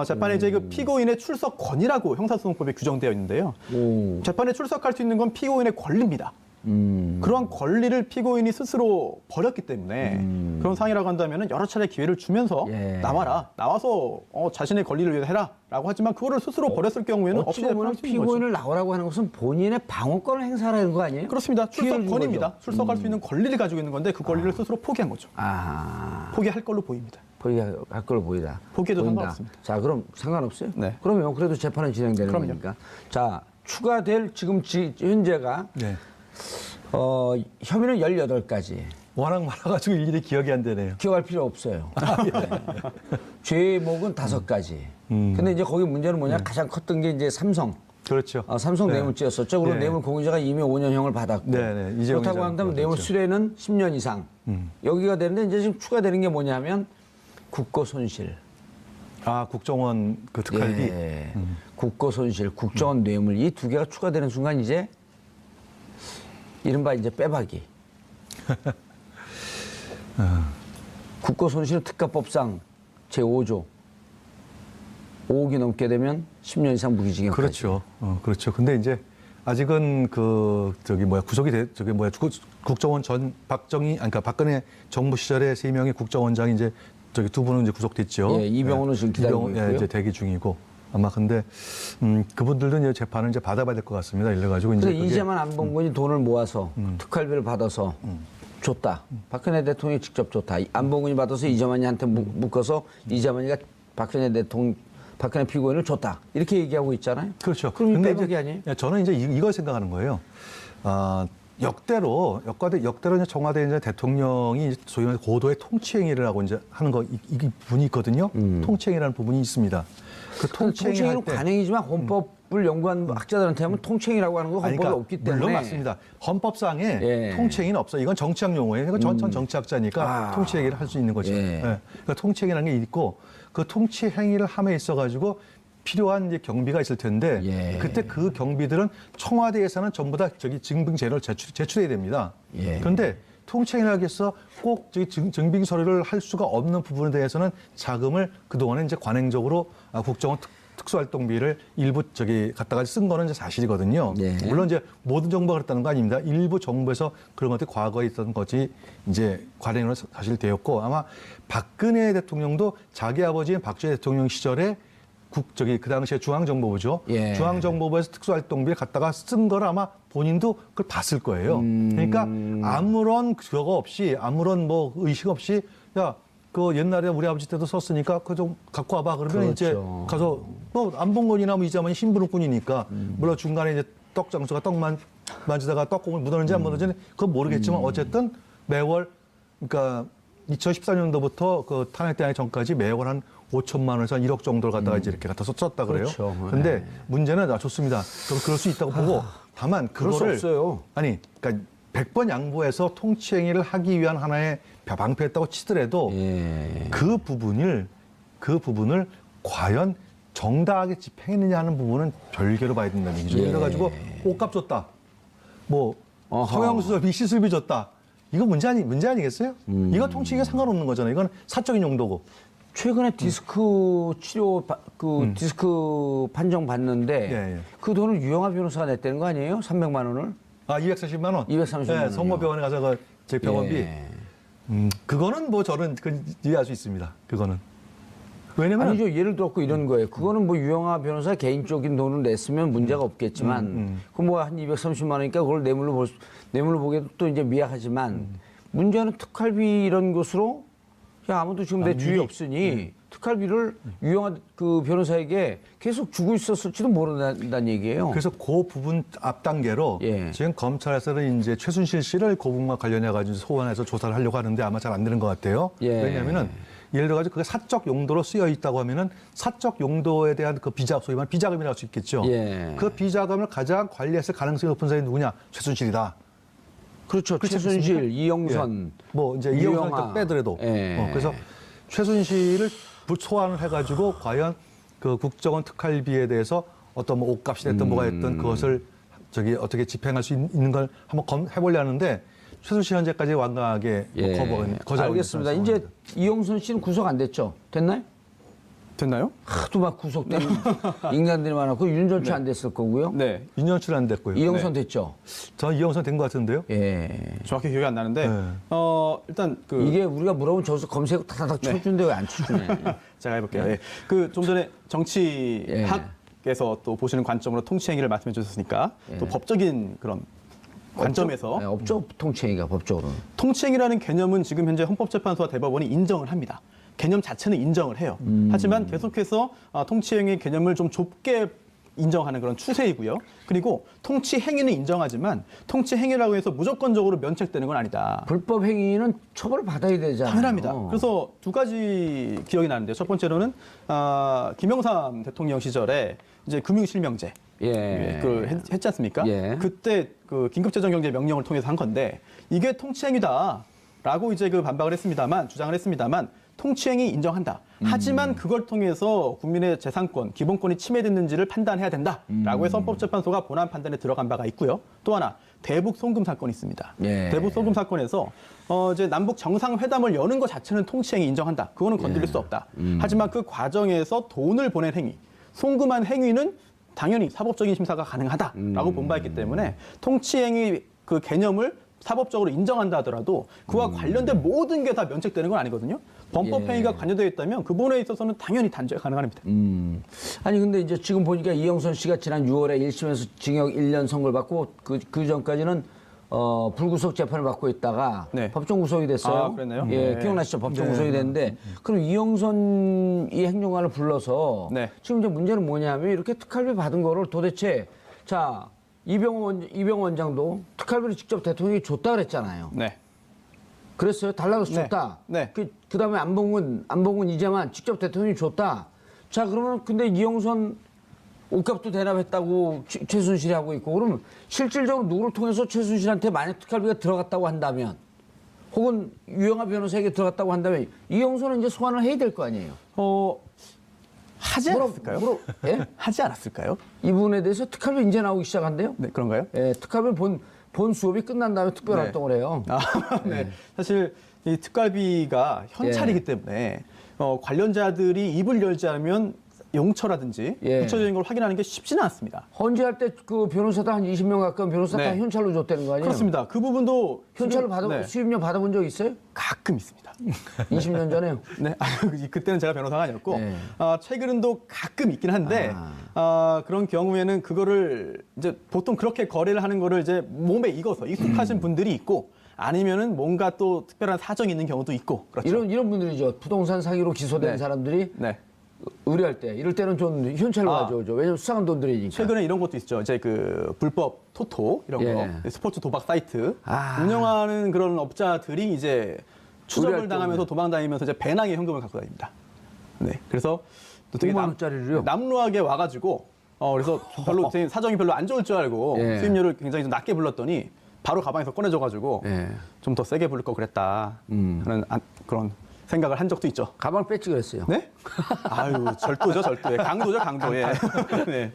Speaker 3: 재판에 이제 그 피고인의 출석권이라고 형사소송법에 규정되어 있는데요.
Speaker 1: 오.
Speaker 3: 재판에 출석할 수 있는 건 피고인의 권리입니다. 그러한 권리를 피고인이 스스로 버렸기 때문에 그런 상황이라고 한다면 여러 차례 기회를 주면서
Speaker 1: 예.
Speaker 3: 나와서 자신의 권리를 위해 해라라고 하지만 그거를 스스로 버렸을 경우에는
Speaker 1: 어찌
Speaker 3: 없이
Speaker 1: 보면
Speaker 3: 재판할 수 있는 거죠.
Speaker 1: 피고인을 나오라고 하는 것은 본인의 방어권을 행사하는 거 아니에요?
Speaker 3: 그렇습니다.
Speaker 1: 기회를 준
Speaker 3: 출석권입니다.
Speaker 1: 거죠.
Speaker 3: 출석할 수 있는 권리를 가지고 있는 건데 그 권리를 스스로 포기한 거죠.
Speaker 1: 아,
Speaker 3: 포기할 걸로 보입니다.
Speaker 1: 포기할 걸로 보이다.
Speaker 3: 포기해도
Speaker 1: 보인다.
Speaker 3: 상관없습니다.
Speaker 1: 자, 그럼 상관없어요?
Speaker 3: 네.
Speaker 1: 그러면 그래도 재판은 진행되는
Speaker 3: 그럼요.
Speaker 1: 거니까. 자, 추가될 지금 현재가
Speaker 2: 네.
Speaker 1: 혐의는 18가지.
Speaker 2: 워낙 많아가지고 일일이 기억이 안 되네요.
Speaker 1: 기억할 필요 없어요. 네. 죄목은 5가지. 근데 이제 거기 문제는 뭐냐? 가장 컸던 게 이제 삼성.
Speaker 2: 그렇죠.
Speaker 1: 삼성
Speaker 2: 네.
Speaker 1: 뇌물죄였었죠. 그리고
Speaker 2: 네.
Speaker 1: 뇌물 공유자가 이미 5년형을 받았고.
Speaker 2: 네, 네. 이재용
Speaker 1: 그렇다고
Speaker 2: 이사가
Speaker 1: 한다면 뇌물
Speaker 2: 받았죠.
Speaker 1: 수뢰는 10년 이상. 여기가 되는데 이제 지금 추가되는 게 뭐냐면 국고 손실.
Speaker 2: 아, 국정원 그 특활비.
Speaker 1: 예. 국고 손실, 국정원 뇌물 이 두 개가 추가되는 순간 이제 이른바 이제 빼박이. 국고 손실 특가법상 제5조 5억이 넘게 되면 10년 이상 무기징역까지.
Speaker 2: 그렇죠. 그렇죠. 근데 이제 아직은 국정원 전 그러니까 박근혜 정부 시절에 3명의 국정원장이 이제 두 분은 이제 구속됐죠.
Speaker 1: 예, 이병헌은 지금 기다리고 있고요.
Speaker 2: 이제 대기 중이고 아마 근데 그분들도 이제 재판을 이제 받아봐야 될 것 같습니다. 이래가지고 이제
Speaker 1: 그래서
Speaker 2: 그게
Speaker 1: 이재만 안봉근이 돈을 모아서 특활비를 받아서 줬다. 박근혜 대통령이 직접 줬다. 안봉근이 받아서 이재만이한테 묶어서 이재만이가 박근혜 피고인을 줬다. 이렇게 얘기하고 있잖아요.
Speaker 2: 그렇죠.
Speaker 1: 그럼 이
Speaker 2: 근데
Speaker 1: 빼박이
Speaker 2: 이제
Speaker 1: 아니에요?
Speaker 2: 저는 이제 이걸 생각하는 거예요. 역대로 이제 청와대 이제 대통령이 소위 말해서 고도의 통치행위를 하고 이제 하는 이 부분이 있거든요. 통치행위라는 부분이 있습니다. 그 통치행위를
Speaker 1: 통칭은 관행이지만 헌법을 연구한 학자들한테 하면 통칭이라고 하는 건
Speaker 2: 아니,
Speaker 1: 헌법에
Speaker 2: 그러니까
Speaker 1: 없기 때문에.
Speaker 2: 물론 맞습니다. 헌법상에
Speaker 1: 예.
Speaker 2: 통치행위는 없어요. 이건 정치학 용어예요. 이건 전 정치학자니까 통치 얘기를 할 수 있는 거죠.
Speaker 1: 예.
Speaker 2: 그러니까 통치행위라는 게 있고 그 통치행위를 함에 있어가지고 필요한 이제 경비가 있을 텐데
Speaker 1: 예.
Speaker 2: 그때 그 경비들은 청와대에서는 전부 다 증빙 자료를 제출해야 됩니다.
Speaker 1: 예.
Speaker 2: 그런데 통치행위라고 해서 꼭 증빙 서류를 할 수가 없는 부분에 대해서는 자금을 그동안에 이제 관행적으로 국정원 특수활동비를 일부 갖다가 쓴 거는 이제 사실이거든요.
Speaker 1: 예.
Speaker 2: 물론 이제 모든 정부가 그랬다는 거 아닙니다. 일부 정부에서 그런 것들이 과거에 있던 것이 이제 관행으로 사실되었고 아마 박근혜 대통령도 자기 아버지인 박정희 대통령 시절에 그 당시에 중앙정보부죠.
Speaker 1: 예.
Speaker 2: 중앙정보부에서 특수활동비를 갖다가 쓴 걸 아마 본인도 그걸 봤을 거예요. 그러니까 아무런 그거 없이 아무런 뭐 의식 없이 야, 그 옛날에 우리 아버지 때도 썼으니까 그거 좀 갖고 와봐. 그러면 이제
Speaker 1: 그렇죠.
Speaker 2: 가서 뭐 안봉건이나 뭐 이자만이 심부름꾼이니까 물론 중간에 이제 떡장수가 떡만 만지다가 떡국을 묻었는지 안 묻었는지 그건 모르겠지만 어쨌든 매월 그러니까 2014년도부터 그 탄핵되기 전까지 매월 한 5천만 원에서 한 1억 정도를 갖다가 이제 이렇게 갖다 썼다 그래요.
Speaker 1: 그렇죠.
Speaker 2: 근데 문제는 좋습니다. 저도 그럴 수 있다고 보고 다만
Speaker 1: 그럴 수
Speaker 2: 그거를
Speaker 1: 없어요.
Speaker 2: 아니 그러니까 100번 양보해서 통치행위를 하기 위한 하나의 방패였다고 치더라도
Speaker 1: 예.
Speaker 2: 그 부분을 과연 정당하게 집행했느냐 하는 부분은 별개로 봐야 된다는 얘기죠.
Speaker 1: 예.
Speaker 2: 그래가지고 옷값 줬다. 뭐
Speaker 1: 어허.
Speaker 2: 성형수술비 시술비 줬다. 이거 문제 아니겠어요? 이거 통치행위가 상관없는 거잖아요. 이건 사적인 용도고.
Speaker 1: 최근에 디스크 치료 디스크 판정 받는데
Speaker 2: 예, 예.
Speaker 1: 그 돈을 유영아 변호사가 냈다는 거 아니에요? 300만 원을?
Speaker 2: 240만 원.
Speaker 1: 240만
Speaker 2: 네,
Speaker 1: 원이요.
Speaker 2: 성모병원에 가서 그 제 병원비.
Speaker 1: 예.
Speaker 2: 그거는 뭐 저는 이해할 수 있습니다. 그거는. 왜냐면
Speaker 1: 아니죠. 예를 들었고 이런 거예요. 그거는 뭐 유영아 변호사 개인적인 돈을 냈으면 문제가 없겠지만 그 뭐 한 230만 원이니까 그걸 뇌물로 보기에도 또 이제 미약하지만 문제는 특활비 이런 것으로 야 아무도 지금 내 주위 없으니 특활비를 유영아 그 변호사에게 계속 주고 있었을지도 모른다는 얘기예요.
Speaker 2: 그래서 그 부분 앞 단계로
Speaker 1: 예.
Speaker 2: 지금 검찰에서는 이제 최순실 씨를 그 부분과 관련해 가지고 소환해서 조사를 하려고 하는데 아마 잘 안 되는 것 같아요.
Speaker 1: 예.
Speaker 2: 왜냐하면은 예를 들어 가지고 그게 사적 용도로 쓰여 있다고 하면은 사적 용도에 대한 그 소위 말하는 비자금이라고 할 수 있겠죠.
Speaker 1: 예.
Speaker 2: 그 비자금을 가장 관리했을 가능성이 높은 사람이 누구냐? 최순실이다.
Speaker 1: 그렇죠.
Speaker 2: 그렇지
Speaker 1: 최순실,
Speaker 2: 않습니까?
Speaker 1: 이영선,
Speaker 2: 뭐 이제 이영선을
Speaker 1: 유영아.
Speaker 2: 딱 빼더라도
Speaker 1: 예.
Speaker 2: 그래서 최순실을 소환을 해가지고 과연 그 국정원 특활비에 대해서 어떤 뭐 옷값이 됐든 뭐가 됐든 그것을 어떻게 집행할 수 있는 걸 한번 해보려 하는데 최순실 현재까지 완강하게
Speaker 1: 예.
Speaker 2: 거절하고
Speaker 1: 알겠습니다.
Speaker 2: 있는
Speaker 1: 이제
Speaker 2: 상황입니다.
Speaker 1: 이영선 씨는 구속 안 됐죠? 됐나요?
Speaker 3: 됐나요?
Speaker 1: 하도 막 구속된 인간들이 많았고 윤전추 안 됐을 거고요.
Speaker 3: 네.
Speaker 2: 윤현출 안 됐고요.
Speaker 1: 이영선 됐죠?
Speaker 2: 저는 이영선 된 것 같은데요.
Speaker 1: 예.
Speaker 3: 정확히 기억이 안 나는데
Speaker 2: 네.
Speaker 3: 일단 그
Speaker 1: 이게 우리가 물어보면 저기서 검색 타닥 쳐주는데 왜 안 쳐주네.
Speaker 3: 제가 해볼게요. 예. 그 좀 전에 정치학에서 또 보시는 관점으로 통치행위를 말씀해 주셨으니까 또 법적인 그런 관점에서
Speaker 1: 네, 없죠, 통치행위가 법적으로는.
Speaker 3: 통치행위라는 개념은 지금 현재 헌법재판소와 대법원이 인정을 합니다. 개념 자체는 인정을 해요. 하지만 계속해서 통치행위 개념을 좀 좁게 인정하는 그런 추세이고요. 그리고 통치행위는 인정하지만 통치행위라고 해서 무조건적으로 면책되는 건 아니다.
Speaker 1: 불법 행위는 처벌을 받아야 되잖아요.
Speaker 3: 당연합니다. 그래서 두 가지 기억이 나는데요. 첫 번째로는 김영삼 대통령 시절에 이제 금융실명제 그 했지 않습니까?
Speaker 1: 예.
Speaker 3: 그때 그 긴급재정경제 명령을 통해서 한 건데 이게 통치행위다라고 이제 그 반박을 했습니다만 주장을 했습니다만 통치행위 인정한다. 하지만 그걸 통해서 국민의 재산권, 기본권이 침해됐는지를 판단해야 된다라고 해서 헌법재판소가 본안 판단에 들어간 바가 있고요. 또 하나 대북 송금 사건이 있습니다.
Speaker 1: 예.
Speaker 3: 대북 송금 사건에서 이제 남북 정상회담을 여는 것 자체는 통치행위 인정한다. 그거는 건드릴 수 없다. 하지만 그 과정에서 돈을 보낸 행위, 송금한 행위는 당연히 사법적인 심사가 가능하다라고 본바했기 때문에 통치행위 그 개념을 사법적으로 인정한다 하더라도 그와 관련된 모든 게 다 면책되는 건 아니거든요. 범법행위가 관여되어 있다면 그 부분에 있어서는 당연히 단죄가 가능합니다.
Speaker 1: 아니 근데 이제 지금 보니까 이영선 씨가 지난 6월에 1심에서 징역 1년 선고를 받고 그 전까지는 불구속 재판을 받고 있다가
Speaker 3: 네.
Speaker 1: 법정 구속이 됐어요.
Speaker 3: 아, 그랬나요?
Speaker 1: 예,
Speaker 3: 네.
Speaker 1: 기억나시죠? 법정 구속이 됐는데 그럼 이영선 이 행정관을 불러서
Speaker 3: 네.
Speaker 1: 지금 이제 문제는 뭐냐면 이렇게 특활비 받은 거를 도대체 자 이병헌 원장도 특활비를 직접 대통령이 줬다 그랬잖아요.
Speaker 3: 네.
Speaker 1: 그랬어요? 달라고
Speaker 3: 네.
Speaker 1: 줬다.
Speaker 3: 네.
Speaker 1: 그다음에 안봉근 이재만 직접 대통령이 줬다. 자 그러면 근데 이영선 옷값도 대납했다고 최순실이 하고 있고 그러면 실질적으로 누구를 통해서 최순실한테 만약 특활비가 들어갔다고 한다면 혹은 유영아 변호사에게 들어갔다고 한다면 이영선은 이제 소환을 해야 될 거 아니에요.
Speaker 3: 하지 않았을까요?
Speaker 1: 예?
Speaker 3: 하지 않았을까요?
Speaker 1: 이 부분에 대해서 특활비 이제 나오기 시작한대요.
Speaker 3: 네, 그런가요?
Speaker 1: 예, 특활비 본 수업이 끝난 다음에 특별
Speaker 3: 네.
Speaker 1: 활동을 해요.
Speaker 3: 네. 사실 이 특갈비가 현찰이기 때문에 관련자들이 입을 열지 않으면 용처라든지
Speaker 1: 예.
Speaker 3: 구체적인 걸 확인하는 게 쉽지는 않습니다.
Speaker 1: 헌재할 때 그 변호사도 한 20명 가까운 변호사 다
Speaker 3: 네.
Speaker 1: 현찰로 줬다는 거 아니에요?
Speaker 3: 그렇습니다. 그 부분도
Speaker 1: 현찰로
Speaker 3: 지금, 네,
Speaker 1: 수입료 받아본 적 있어요?
Speaker 3: 가끔 있습니다.
Speaker 1: 20년 전에요.
Speaker 3: 네, 그때는 제가 변호사가 아니었고
Speaker 1: 네.
Speaker 3: 최근도 가끔 있긴 한데 그런 경우에는 그거를 이제 보통 그렇게 거래를 하는 거를 이제 몸에 익어서 익숙하신 분들이 있고 아니면은 뭔가 또 특별한 사정이 있는 경우도 있고 그렇죠.
Speaker 1: 이런 분들이죠. 부동산 사기로 기소된
Speaker 3: 네.
Speaker 1: 사람들이
Speaker 3: 네.
Speaker 1: 의뢰할 때 이럴 때는 좀 현찰로 가져오죠. 왜냐면 수상한 돈들이니까.
Speaker 3: 최근에 이런 것도 있죠. 이제 그 불법 토토 이런
Speaker 1: 예.
Speaker 3: 거, 스포츠 도박 사이트
Speaker 1: 아.
Speaker 3: 운영하는 그런 업자들이 이제 추적을
Speaker 1: 의뢰할
Speaker 3: 당하면서 도망다니면서 이제 배낭에 현금을 갖고 다닙니다. 네, 그래서 또 되게
Speaker 1: 5만 원짜리를요?
Speaker 3: 남루하게 와가지고 그래서 별로 제 사정이 별로 안 좋을 줄 알고
Speaker 1: 예.
Speaker 3: 수입료를 굉장히 좀 낮게 불렀더니 바로 가방에서 꺼내줘가지고
Speaker 1: 예.
Speaker 3: 좀 더 세게 부를 거 그랬다 하는 그런 생각을 한 적도 있죠.
Speaker 1: 가방 뺐지 그랬어요.
Speaker 3: 네? 아유, 절도죠, 절도. 예, 강도죠, 강도. 예. 네.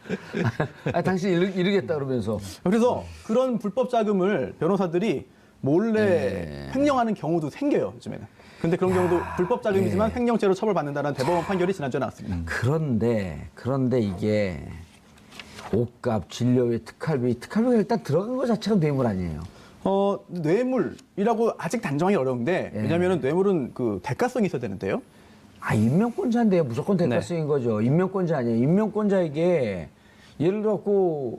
Speaker 1: 아, 당신 이러겠다 그러면서.
Speaker 3: 그래서 그런 불법 자금을 변호사들이 몰래 횡령하는 경우도 생겨요, 요즘에는. 근데 그런 경우도 불법 자금이지만 횡령죄로 처벌받는다는 대법원 판결이 지난주에 나왔습니다.
Speaker 1: 그런데 이게 옷값, 진료비, 특활비가 일단 들어간 것 자체가 뇌물 아니에요.
Speaker 3: 뇌물이라고 아직 단정하기 어려운데,
Speaker 1: 예.
Speaker 3: 왜냐하면 뇌물은 그 대가성이 있어야 되는데요.
Speaker 1: 아, 임명권자인데요. 무조건 대가성인 거죠. 임명권자 아니에요. 임명권자에게 예를 들어서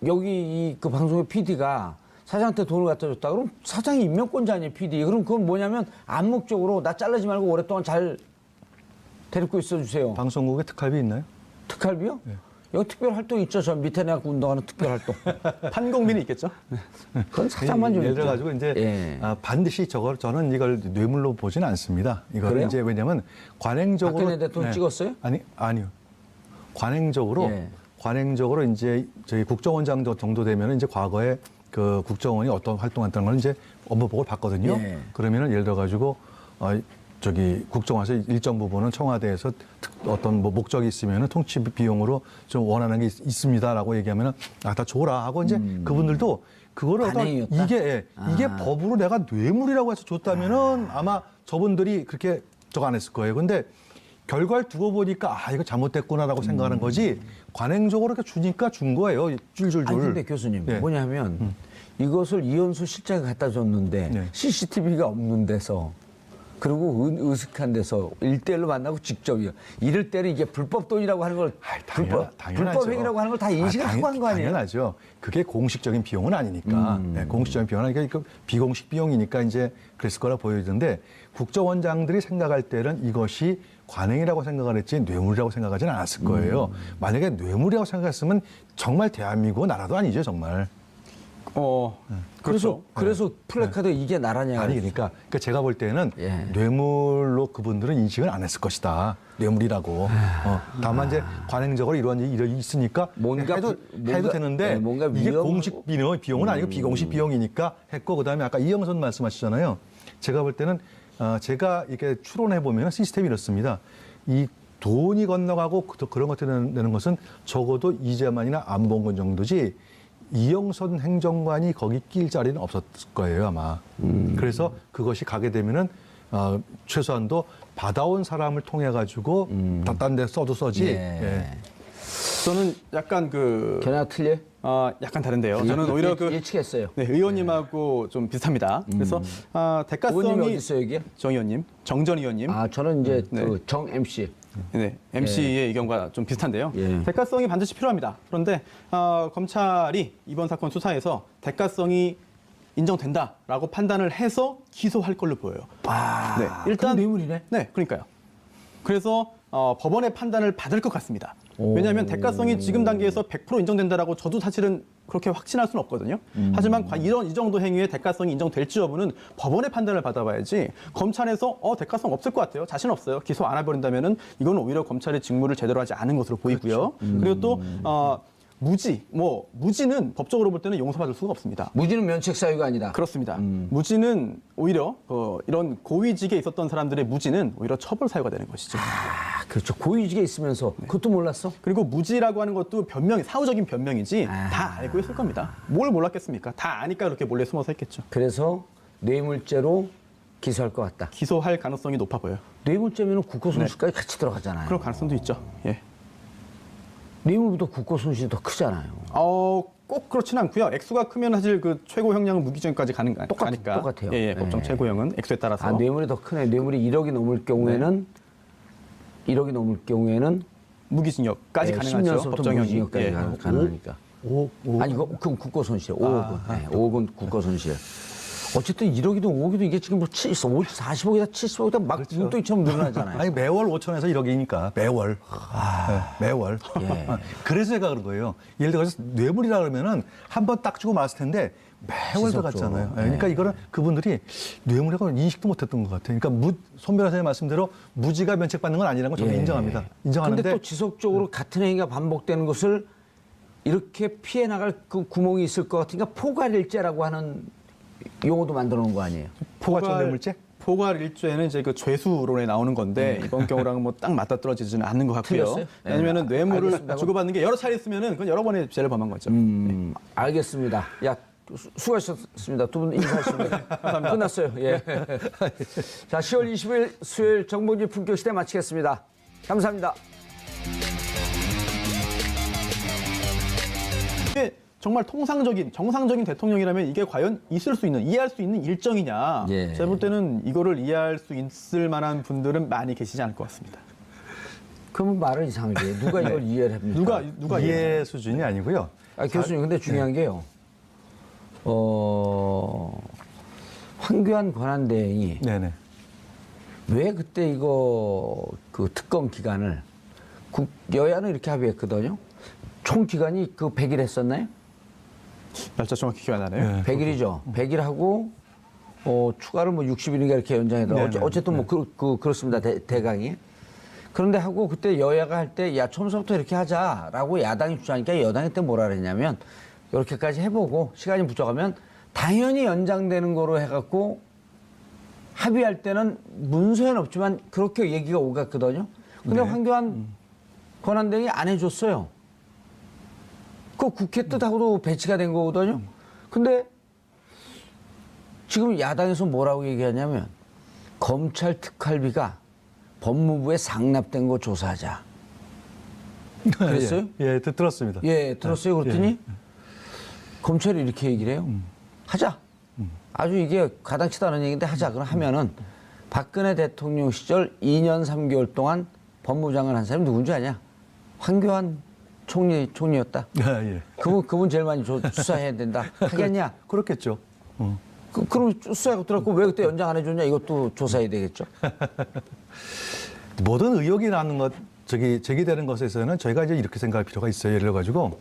Speaker 1: 여기 그 방송의 PD가 사장한테 돈을 갖다 줬다. 그럼 사장이 임명권자 아니에요, PD. 그럼 그건 뭐냐면 암묵적으로 나 잘라지 말고 오랫동안 잘 데리고 있어 주세요.
Speaker 2: 방송국에 특활비 있나요?
Speaker 1: 특활비요? 여기 특별 활동 있죠. 저 밑에 내가 운동하는 특별 활동.
Speaker 3: 판공민이 있겠죠.
Speaker 1: 그건 사장만 좀
Speaker 2: 예를
Speaker 1: 있죠.
Speaker 2: 들어가지고 이제
Speaker 1: 예.
Speaker 2: 반드시 저는 이걸 뇌물로 보지는 않습니다. 이거는
Speaker 1: 그래요?
Speaker 2: 이제 왜냐면 관행적으로
Speaker 1: 박근혜 대통령 찍었어요?
Speaker 2: 아니요. 관행적으로 이제 저희 국정원장 정도 되면 이제 과거에 그 국정원이 어떤 활동했다는 걸 이제 업무보고를 받거든요.
Speaker 1: 예.
Speaker 2: 그러면은 예를 들어 가지고 국정원에서 일정 부분은 청와대에서 어떤 목적이 있으면은 통치 비용으로 좀 원하는 게 있습니다라고 얘기하면은 다 줘라 하고 이제 그분들도 그거를
Speaker 1: 관행이었다?
Speaker 2: 이게 법으로 내가 뇌물이라고 해서 줬다면은 아마 저분들이 그렇게 저거 안 했을 거예요. 근데 결과를 두고 보니까 이거 잘못됐구나라고 생각하는 거지 관행적으로 이렇게 주니까 준 거예요. 줄줄줄.
Speaker 1: 아니, 근데 교수님,
Speaker 2: 네.
Speaker 1: 뭐냐면 이것을 이현수 실장이 갖다 줬는데
Speaker 2: 네.
Speaker 1: CCTV가 없는 데서 그리고 으슥한 데서 1대1로 만나고 직접이요. 이럴 때는 이게 불법 돈이라고 하는 걸
Speaker 2: 당연하죠.
Speaker 1: 불법 행위라고 하는 걸 다 인식을 하고 한 거 아니에요?
Speaker 2: 당연하죠. 그게 공식적인 비용은 아니니까. 네, 공식적인 비용은 아니니까 비공식 비용이니까 이제 그랬을 거라 보여지는데 국정원장들이 생각할 때는 이것이 관행이라고 생각을 했지 뇌물이라고 생각하지는 않았을 거예요. 만약에 뇌물이라고 생각했으면 정말 대한민국은 나라도 아니죠, 정말.
Speaker 3: 그렇죠.
Speaker 1: 그래서 플래카드 이게 나라냐.
Speaker 2: 아니 그러니까 제가 볼 때는
Speaker 1: 예.
Speaker 2: 뇌물로 그분들은 인식을 안 했을 것이다. 뇌물이라고. 다만 이제 관행적으로 이런 일이 있으니까 해도 되는데
Speaker 1: 뭔가
Speaker 2: 이게
Speaker 1: 위험-
Speaker 2: 공식 비용은 아니고 비공식 비용이니까 했고 그다음에 아까 이영선 말씀하셨잖아요. 제가 볼 때는 제가 이렇게 추론해 보면 시스템이 이렇습니다. 이 돈이 건너가고 그런 것들이 내는 것은 적어도 이재만이나 안봉근 정도지 이영선 행정관이 거기 낄 자리는 없었을 거예요 아마. 그래서 그것이 가게 되면은 최소한도 받아온 사람을 통해 가지고 딴 데 써도 써지. 예.
Speaker 3: 저는 약간
Speaker 1: 견해가 틀려?
Speaker 3: 약간 다른데요. 저는 오히려
Speaker 1: 예측했어요.
Speaker 3: 네, 의원님하고 좀 비슷합니다. 그래서
Speaker 1: 의원님이
Speaker 3: 대가성이
Speaker 1: 어디 있어요, 여기?
Speaker 3: 정 의원님, 정전 의원님.
Speaker 1: 저는 이제
Speaker 3: 네.
Speaker 1: 정 MC.
Speaker 3: 네, MC의 의견과 좀 비슷한데요.
Speaker 1: 예.
Speaker 3: 대가성이 반드시 필요합니다. 그런데 검찰이 이번 사건 수사에서 대가성이 인정된다라고 판단을 해서 기소할 걸로 보여요. 네,
Speaker 1: 일단 뇌물이네.
Speaker 3: 네, 그러니까요. 그래서 법원의 판단을 받을 것 같습니다. 왜냐하면 대가성이 지금 단계에서 100% 인정된다라고 저도 사실은 그렇게 확신할 수는 없거든요. 하지만 이 정도 행위의 대가성이 인정될지 여부는 법원의 판단을 받아봐야지 검찰에서 대가성 없을 것 같아요. 자신 없어요. 기소 안 해버린다면은 이건 오히려 검찰의 직무를 제대로 하지 않은 것으로 보이고요. 그리고 또 무지는 법적으로 볼 때는 용서받을 수가 없습니다.
Speaker 1: 무지는 면책 사유가 아니다.
Speaker 3: 그렇습니다. 무지는 오히려 이런 고위직에 있었던 사람들의 무지는 오히려 처벌 사유가 되는 것이죠.
Speaker 1: 그렇죠. 고위직에 있으면서 그것도 몰랐어?
Speaker 3: 그리고 무지라고 하는 것도 사후적인 변명이지 다 알고 있을 겁니다. 뭘 몰랐겠습니까? 다 아니까 그렇게 몰래 숨어서 했겠죠.
Speaker 1: 그래서 뇌물죄로 기소할 것 같다.
Speaker 3: 기소할 가능성이 높아 보여요.
Speaker 1: 뇌물죄면 국고손실까지 같이 들어가잖아요.
Speaker 3: 그럴 가능성도 있죠. 예.
Speaker 1: 뇌물보다 국고손실이 더 크잖아요.
Speaker 3: 꼭 그렇진 않고요. 액수가 크면 사실 그 최고 형량은 무기징역까지 가니까.
Speaker 1: 똑같아요.
Speaker 3: 예, 법정
Speaker 1: 네.
Speaker 3: 최고형은 액수에 따라서.
Speaker 1: 뇌물이 더 크네. 뇌물이 1억이 넘을 경우에는 1억이 넘을 경우에는
Speaker 3: 무기징역까지 가능하죠.
Speaker 1: 10년부터
Speaker 3: 법정형이.
Speaker 1: 무기징역까지
Speaker 3: 예.
Speaker 1: 가능하니까. 아니 이거 그럼 국고손실 5억은. 네, 5억은 국고손실. 어쨌든 1억이든 5억이든 이게 지금 뭐 40억이다 70억이다 막 눈덩이처럼 늘어나잖아요.
Speaker 2: 아니 매월 5천에서 1억이니까 매월. 매월.
Speaker 1: 예.
Speaker 2: 그래서 제가 그런 거예요. 예를 들어서 뇌물이라 그러면은 한 번 딱 주고 말았을 텐데 매월 들어갔잖아요. 그러니까 이거는 그분들이 뇌물이라고 인식도 못했던 것 같아요. 그러니까 손 변호사의 말씀대로 무지가 면책받는 건 아니라는 걸 저는 인정합니다. 인정하는데
Speaker 1: 근데 또 지속적으로 같은 행위가 반복되는 것을 이렇게 피해 나갈 그 구멍이 있을 것 같으니까 포괄일죄라고 하는 용어도 만들어 놓은 거 아니에요?
Speaker 2: 포괄적 뇌물죄?
Speaker 3: 포괄일죄는 이제 그 죄수론에 나오는 건데 이번 경우랑은 뭐 딱 맞다 떨어지지는 않는 것 같고요.
Speaker 1: 틀렸어요? 네.
Speaker 3: 왜냐면은 뇌물을
Speaker 1: 알겠습니다.
Speaker 3: 주고받는 게 여러 차례 있으면은 그건 여러 번의 죄를 범한 거죠.
Speaker 1: 알겠습니다. 야, 수고하셨습니다. 두 분 인사하십니다. 끝났어요. 예. 자, 10월 20일 수요일 정봉주 품격시대 마치겠습니다. 감사합니다.
Speaker 3: 이게 정말 통상적인 정상적인 대통령이라면 이게 과연 있을 수 있는 이해할 수 있는 일정이냐?
Speaker 1: 예.
Speaker 3: 제가 볼 때는 이거를 이해할 수 있을 만한 분들은 많이 계시지 않을 것 같습니다.
Speaker 1: 그러면 말을 이상하게 해요. 누가 이걸 이해를 합니까?
Speaker 3: 누가
Speaker 2: 이해 수준이 아니고요.
Speaker 1: 교수님, 근데 중요한 게요. 황교안 권한대행이
Speaker 2: 네네.
Speaker 1: 왜 그때 이거 그 특검 기간을 여야는 이렇게 합의했거든요. 총 기간이 그 100일 했었나요?
Speaker 3: 날짜 정확히 기억 안 나네요.
Speaker 1: 100일이죠. 100일 하고 추가로 뭐 60일인가 이렇게 연장해서
Speaker 2: 네네.
Speaker 1: 어쨌든 뭐 그렇습니다. 대강이. 그런데 하고 그때 여야가 할 때 야 처음부터 이렇게 하자라고 야당이 주장하니까 여당이 때 뭐라 그랬냐면 이렇게까지 해보고 시간이 부족하면 당연히 연장되는 거로 해갖고 합의할 때는 문서에는 없지만 그렇게 얘기가 오갔거든요. 근데
Speaker 2: 네.
Speaker 1: 황교안 권한대행이 안 해줬어요. 그 국회 뜻하고도 배치가 된 거거든요. 근데 지금 야당에서 뭐라고 얘기하냐면 검찰 특활비가 법무부에 상납된 거 조사하자. 그랬어요?
Speaker 2: 예, 들었습니다.
Speaker 1: 예, 들었어요. 그랬더니 검찰이 이렇게 얘기를 해요. 하자. 아주 이게 가당치도 않은 얘기인데 하자. 그럼 하면은 박근혜 대통령 시절 2년 3개월 동안 법무장관 한 사람이 누군지 아냐? 황교안 총리였다.
Speaker 2: 예.
Speaker 1: 그분 제일 많이 수사해야 된다. 하겠냐?
Speaker 2: 그렇겠죠.
Speaker 1: 그럼 수사하고 들었고 왜 그때 연장 안 해줬냐? 이것도 조사해야 되겠죠.
Speaker 2: 모든 의혹이 나는 것, 제기되는 것에서는 저희가 이제 이렇게 생각할 필요가 있어요. 예를 들어가지고,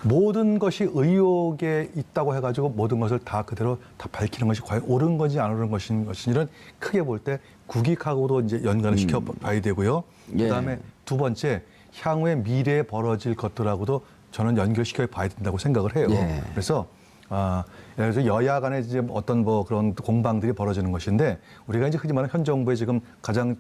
Speaker 2: 모든 것이 의혹에 있다고 해가지고 모든 것을 다 그대로 다 밝히는 것이 과연 옳은 건지 안 옳은 것인지는 크게 볼 때 국익하고도 이제 연관을 시켜 봐야 되고요.
Speaker 1: 예.
Speaker 2: 그 다음에 두 번째, 향후에 미래에 벌어질 것들하고도 저는 연결시켜 봐야 된다고 생각을 해요.
Speaker 1: 예.
Speaker 2: 그래서, 예를 들어서 여야 간에 이제 어떤 뭐 그런 공방들이 벌어지는 것인데 우리가 이제 흔히 말하는 현 정부의 지금 가장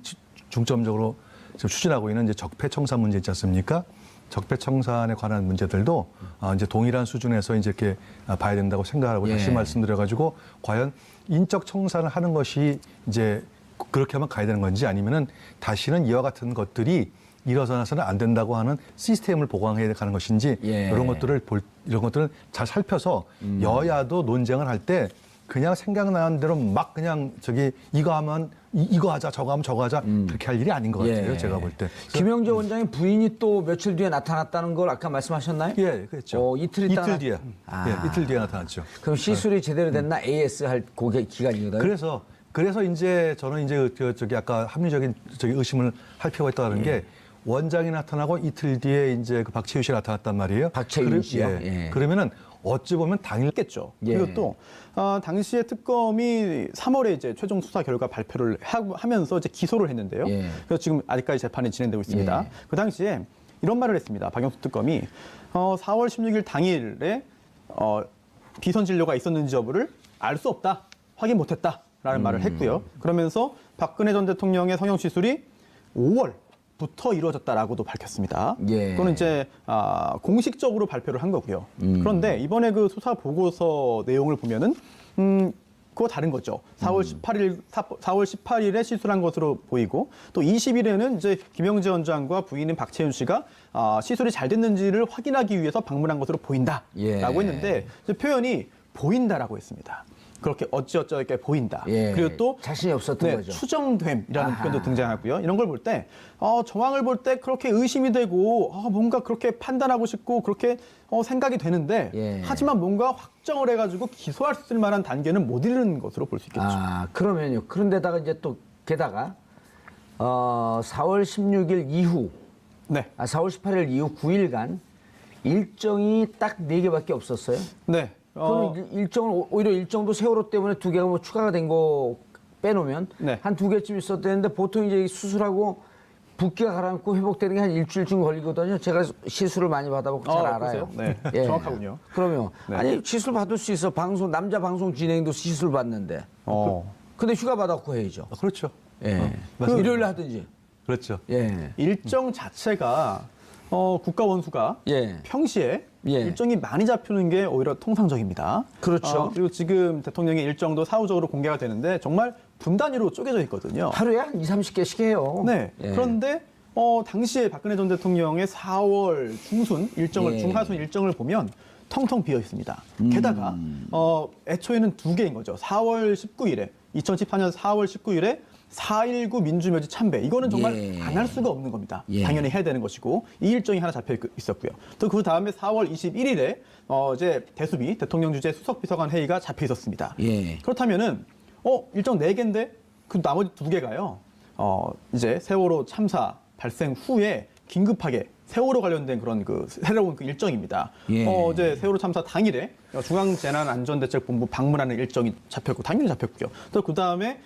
Speaker 2: 중점적으로 지금 추진하고 있는 이제 적폐청산 문제 있지 않습니까? 적폐청산에 관한 문제들도 이제 동일한 수준에서 이제 이렇게 봐야 된다고 생각하고
Speaker 1: 예.
Speaker 2: 다시 말씀드려가지고 과연 인적 청산을 하는 것이 이제 그렇게 하면 가야 되는 건지 아니면은 다시는 이와 같은 것들이 일어서서는 안 된다고 하는 시스템을 보강해야 가는 것인지
Speaker 1: 예.
Speaker 2: 이런 것들을 잘 살펴서 여야도 논쟁을 할 때 그냥 생각나는 대로 막 그냥 이거 하면 이거 하자 저거 하면 저거 하자 그렇게 할 일이 아닌 것 같아요.
Speaker 1: 예.
Speaker 2: 제가 볼 때.
Speaker 1: 김영재 원장의 부인이 또 며칠 뒤에 나타났다는 걸 아까 말씀하셨나요?
Speaker 2: 예, 그렇죠.
Speaker 1: 이틀
Speaker 2: 뒤에.
Speaker 1: 아.
Speaker 2: 예, 이틀 뒤에 나타났죠.
Speaker 1: 그럼 시술이 제대로 됐나? AS 할 고객 기간이거든요.
Speaker 2: 그래서 이제 저는 이제 아까 합리적인 의심을 할 필요가 있다는 게 원장이 나타나고 이틀 뒤에 이제 그 박채윤 씨가 나타났단 말이에요.
Speaker 1: 박채윤 씨요? 예.
Speaker 2: 그러면은 어찌 보면 당일겠죠.
Speaker 1: 예.
Speaker 3: 그리고 또 당시에 특검이 3월에 이제 최종 수사 결과 발표를 하면서 이제 기소를 했는데요.
Speaker 1: 예.
Speaker 3: 그래서 지금 아직까지 재판이 진행되고 있습니다.
Speaker 1: 예.
Speaker 3: 그 당시에 이런 말을 했습니다. 박영수 특검이 4월 16일 당일에 비선 진료가 있었는지 여부를 알 수 없다, 확인 못했다라는 말을 했고요. 그러면서 박근혜 전 대통령의 성형 시술이 5월부터 이루어졌다라고도 밝혔습니다.
Speaker 1: 예.
Speaker 3: 그거는 이제 공식적으로 발표를 한 거고요. 그런데 이번에 그 수사 보고서 내용을 보면은 그거 다른 거죠. 4월 18일에 시술한 것으로 보이고 또 20일에는 이제 김영재 원장과 부인인 박채윤 씨가 시술이 잘 됐는지를 확인하기 위해서 방문한 것으로 보인다라고
Speaker 1: 예.
Speaker 3: 했는데 이제 표현이 보인다라고 했습니다. 그렇게 어찌어찌하게 보인다.
Speaker 1: 예.
Speaker 3: 그리고 또
Speaker 1: 자신이 없었던 거죠.
Speaker 3: 추정됨이라는 표현도 등장하고요. 이런 걸 볼 때 정황을 볼 때 그렇게 의심이 되고 뭔가 그렇게 판단하고 싶고 그렇게 생각이 되는데
Speaker 1: 예.
Speaker 3: 하지만 뭔가 확정을 해가지고 기소할 수 있을 만한 단계는 못 이르는 것으로 볼 수 있겠죠.
Speaker 1: 그러면요. 그런데다가 이제 또 게다가 4월 16일 이후,
Speaker 3: 네.
Speaker 1: 4월 18일 이후 9일간 일정이 딱 4개밖에 없었어요.
Speaker 3: 네.
Speaker 1: 그럼 일정을 오히려 일정도 세월호 때문에 2개가 뭐 추가가 된 거 빼놓으면
Speaker 3: 네.
Speaker 1: 한 2개쯤 있었대는데 보통 이제 수술하고 붓기가 가라앉고 회복되는 게 한 일주일쯤 걸리거든요. 제가 시술을 많이 받아보고 잘 알아요.
Speaker 3: 그러세요? 네, 정확하군요.
Speaker 1: 그러면
Speaker 3: 네.
Speaker 1: 아니 시술 받을 수 있어. 남자 방송 진행도 시술 받는데. 근데 휴가 받았고 해야죠.
Speaker 2: 그렇죠.
Speaker 1: 예.
Speaker 2: 맞습니다.
Speaker 1: 일요일에 하든지.
Speaker 2: 그렇죠.
Speaker 1: 예.
Speaker 3: 일정 자체가 국가 원수가
Speaker 1: 예.
Speaker 3: 평시에
Speaker 1: 예.
Speaker 3: 일정이 많이 잡히는 게 오히려 통상적입니다.
Speaker 1: 그렇죠.
Speaker 3: 그리고 지금 대통령의 일정도 사후적으로 공개가 되는데 정말 분 단위로 쪼개져 있거든요.
Speaker 1: 하루에 한 30개씩 해요.
Speaker 3: 네.
Speaker 1: 예.
Speaker 3: 그런데 당시에 박근혜 전 대통령의 4월 중순 일정을
Speaker 1: 예.
Speaker 3: 중하순 일정을 보면 텅텅 비어 있습니다. 게다가 애초에는 두 개인 거죠. 4월 19일에 2014년 4월 19일에 4.19 민주묘지 참배. 이거는 정말
Speaker 1: 예.
Speaker 3: 안 할 수가 없는 겁니다.
Speaker 1: 예.
Speaker 3: 당연히 해야 되는 것이고 이 일정이 하나 잡혀 있었고요. 또 그 다음에 4월 21일에 이제 대수비 대통령 주재 수석비서관 회의가 잡혀 있었습니다.
Speaker 1: 예.
Speaker 3: 그렇다면은 일정 4개인데 그 나머지 2개가요. 이제 세월호 참사 발생 후에 긴급하게 세월호 관련된 그런 새로운 일정입니다.
Speaker 1: 예.
Speaker 3: 어제 세월호 참사 당일에 중앙재난안전대책본부 방문하는 일정이 잡혔고 당연히 잡혔고요. 또 그 다음에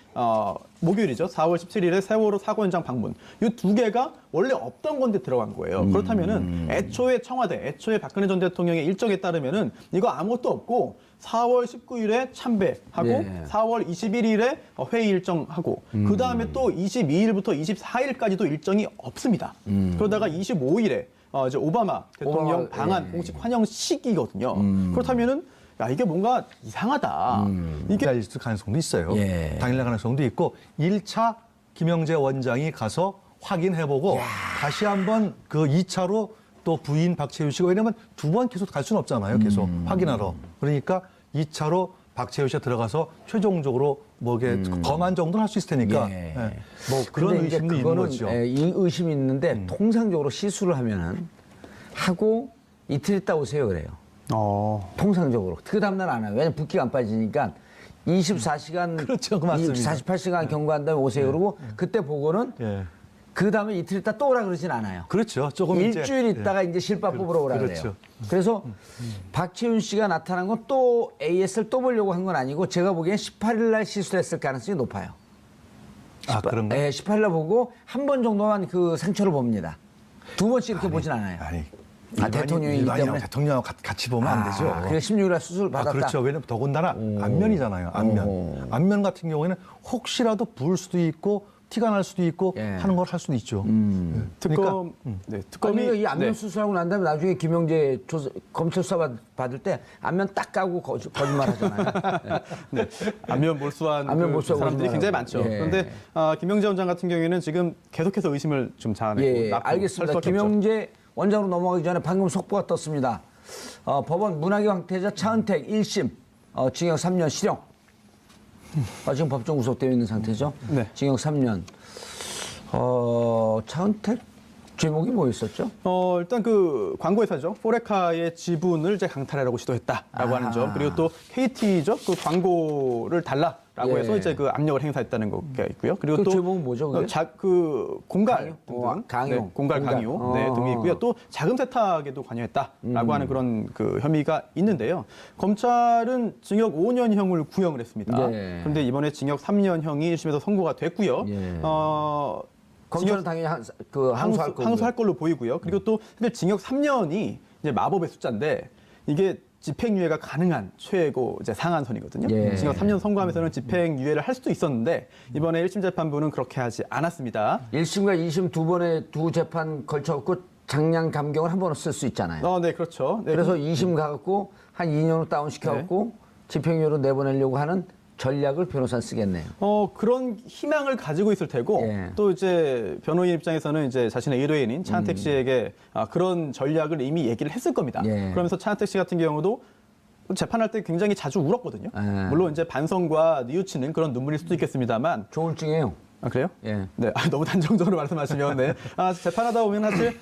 Speaker 3: 목요일이죠. 4월 17일에 세월호 사고 현장 방문. 이 2개가 원래 없던 건데 들어간 거예요. 그렇다면은 애초에 애초에 박근혜 전 대통령의 일정에 따르면은 이거 아무것도 없고 4월 19일에 참배하고
Speaker 1: 예.
Speaker 3: 4월 21일에 회의 일정하고 그 다음에 또 22일부터 24일까지도 일정이 없습니다. 그러다가 25일에 이제 오바마 대통령
Speaker 1: 오바마,
Speaker 3: 방한
Speaker 1: 예.
Speaker 3: 공식 환영식이거든요. 그렇다면은 야 이게 뭔가 이상하다. 이게
Speaker 2: 이게 있을 가능성도 있어요.
Speaker 1: 예.
Speaker 2: 당일날 가능성도 있고 1차 김영재 원장이 가서 확인해보고 다시 한번 그 2차로 또 부인 박채윤 씨가 왜냐면 2번 계속 갈 수는 없잖아요. 계속 확인하러. 그러니까 2차로 박채윤 씨가 들어가서 최종적으로 뭐게 검안 정도는 할 수 있을 테니까
Speaker 1: 예.
Speaker 2: 뭐 그런
Speaker 1: 근데 이제
Speaker 2: 의심도 있는
Speaker 1: 그거는,
Speaker 2: 거죠.
Speaker 1: 이 의심이 있는데 통상적으로 시술을 하면은 하고 이틀 있다 오세요 그래요. 통상적으로. 그 다음날 안 해요. 왜냐면 붓기가 안 빠지니까 24시간,
Speaker 2: 그렇죠. 맞습니다.
Speaker 1: 48시간 경과한 다음에 오세요. 그러고 그때 보고는
Speaker 2: 예.
Speaker 1: 그 다음에 이틀 있다 또 오라 그러진 않아요.
Speaker 2: 그렇죠. 조금
Speaker 1: 일주일
Speaker 2: 이제,
Speaker 1: 있다가 이제 실밥 뽑으러 오라 그래요.
Speaker 2: 그렇죠.
Speaker 1: 그래서 박채윤 씨가 나타난 건 또 AS를 또 보려고 한 건 아니고 제가 보기엔 18일 날 시술했을 가능성이 높아요.
Speaker 2: 아, 그런가?
Speaker 1: 네, 18일 날 보고 한 번 정도만 그 상처를 봅니다. 2번씩 이렇게 보진 않아요.
Speaker 2: 아니.
Speaker 1: 대통령이기
Speaker 2: 일반인하고
Speaker 1: 때문에.
Speaker 2: 대통령하고 같이 보면 안 되죠.
Speaker 1: 그래 16일 날 수술 받았다.
Speaker 2: 그렇죠. 왜냐면 더군다나 안면이잖아요. 안면. 안면 같은 경우에는 혹시라도 부을 수도 있고 티가 날 수도 있고
Speaker 1: 예.
Speaker 2: 하는 걸 할 수도 있죠.
Speaker 3: 특검 네, 특검이
Speaker 1: 아니, 이 안면
Speaker 3: 네.
Speaker 1: 수술하고 난 다음에 나중에 김영재 검찰 수사 받을 때 안면 딱 까고 거짓말 하잖아요.
Speaker 3: 네. 안면 몰수한
Speaker 1: 안면 몰수하고
Speaker 3: 사람들이
Speaker 1: 거짓말하고.
Speaker 3: 굉장히 많죠.
Speaker 1: 예.
Speaker 3: 그런데 김영재 원장 같은 경우에는 지금 계속해서 의심을 좀 자아내고
Speaker 1: 예,
Speaker 3: 낳고
Speaker 1: 알겠습니다.
Speaker 3: 할 수밖에 없죠.
Speaker 1: 김영재 원장으로 넘어가기 전에 방금 속보가 떴습니다. 법원 문학의 황태자 차은택 1심 징역 3년 실형. 지금 법정 구속되어 있는 상태죠.
Speaker 3: 네.
Speaker 1: 징역 3년. 차은택 제목이 뭐였었죠?
Speaker 3: 일단 그 광고 회사죠. 포레카의 지분을 이제 강탈하려고 시도했다라고 하는 점. 그리고 또 KT죠. 그 광고를 달라라고
Speaker 1: 예.
Speaker 3: 해서 이제 그 압력을 행사했다는 게 있고요. 그리고
Speaker 1: 그
Speaker 3: 또
Speaker 1: 제목은 뭐죠, 그게?
Speaker 3: 그 공갈 등등,
Speaker 1: 강요.
Speaker 3: 네, 공갈 강요 네, 등이 있고요. 또 자금 세탁에도 관여했다라고 하는 그런 그 혐의가 있는데요. 검찰은 징역 5년형을 구형을 했습니다.
Speaker 1: 네.
Speaker 3: 그런데 이번에 징역 3년형이 1심에서 선고가 됐고요.
Speaker 1: 예.
Speaker 3: 징역
Speaker 1: 검찰은 당연히 항소할 거고.
Speaker 3: 항소할 걸로 보이고요. 그리고 또 근데 징역 3년이 이제 마법의 숫자인데 이게 집행유예가 가능한 최고 이제 상한선이거든요.
Speaker 1: 예.
Speaker 3: 징역 3년 선고하면서는 집행유예를 할 수도 있었는데 이번에 1심 재판부는 그렇게 하지 않았습니다.
Speaker 1: 1심과 2심 두 번의 두 재판 걸쳐갖고 장량 감경을 한 번은 쓸 수 있잖아요.
Speaker 3: 네, 그렇죠. 네,
Speaker 1: 그래서 2심 가갖고 한 2년으로 다운시켜갖고 집행유예로 내보내려고 하는 전략을 변호사는 쓰겠네요.
Speaker 3: 그런 희망을 가지고 있을 테고
Speaker 1: 예.
Speaker 3: 또 이제 변호인 입장에서는 이제 자신의 의뢰인인 차은택 씨에게 그런 전략을 이미 얘기를 했을 겁니다.
Speaker 1: 예.
Speaker 3: 그러면서 차은택 씨 같은 경우도 재판할 때 굉장히 자주 울었거든요.
Speaker 1: 예.
Speaker 3: 물론 이제 반성과 뉘우치는 그런 눈물일 수도 있겠습니다만.
Speaker 1: 조울증이에요.
Speaker 3: 그래요?
Speaker 1: 예.
Speaker 3: 네. 너무 단정적으로 말씀하시면 네. 재판하다 보면 사실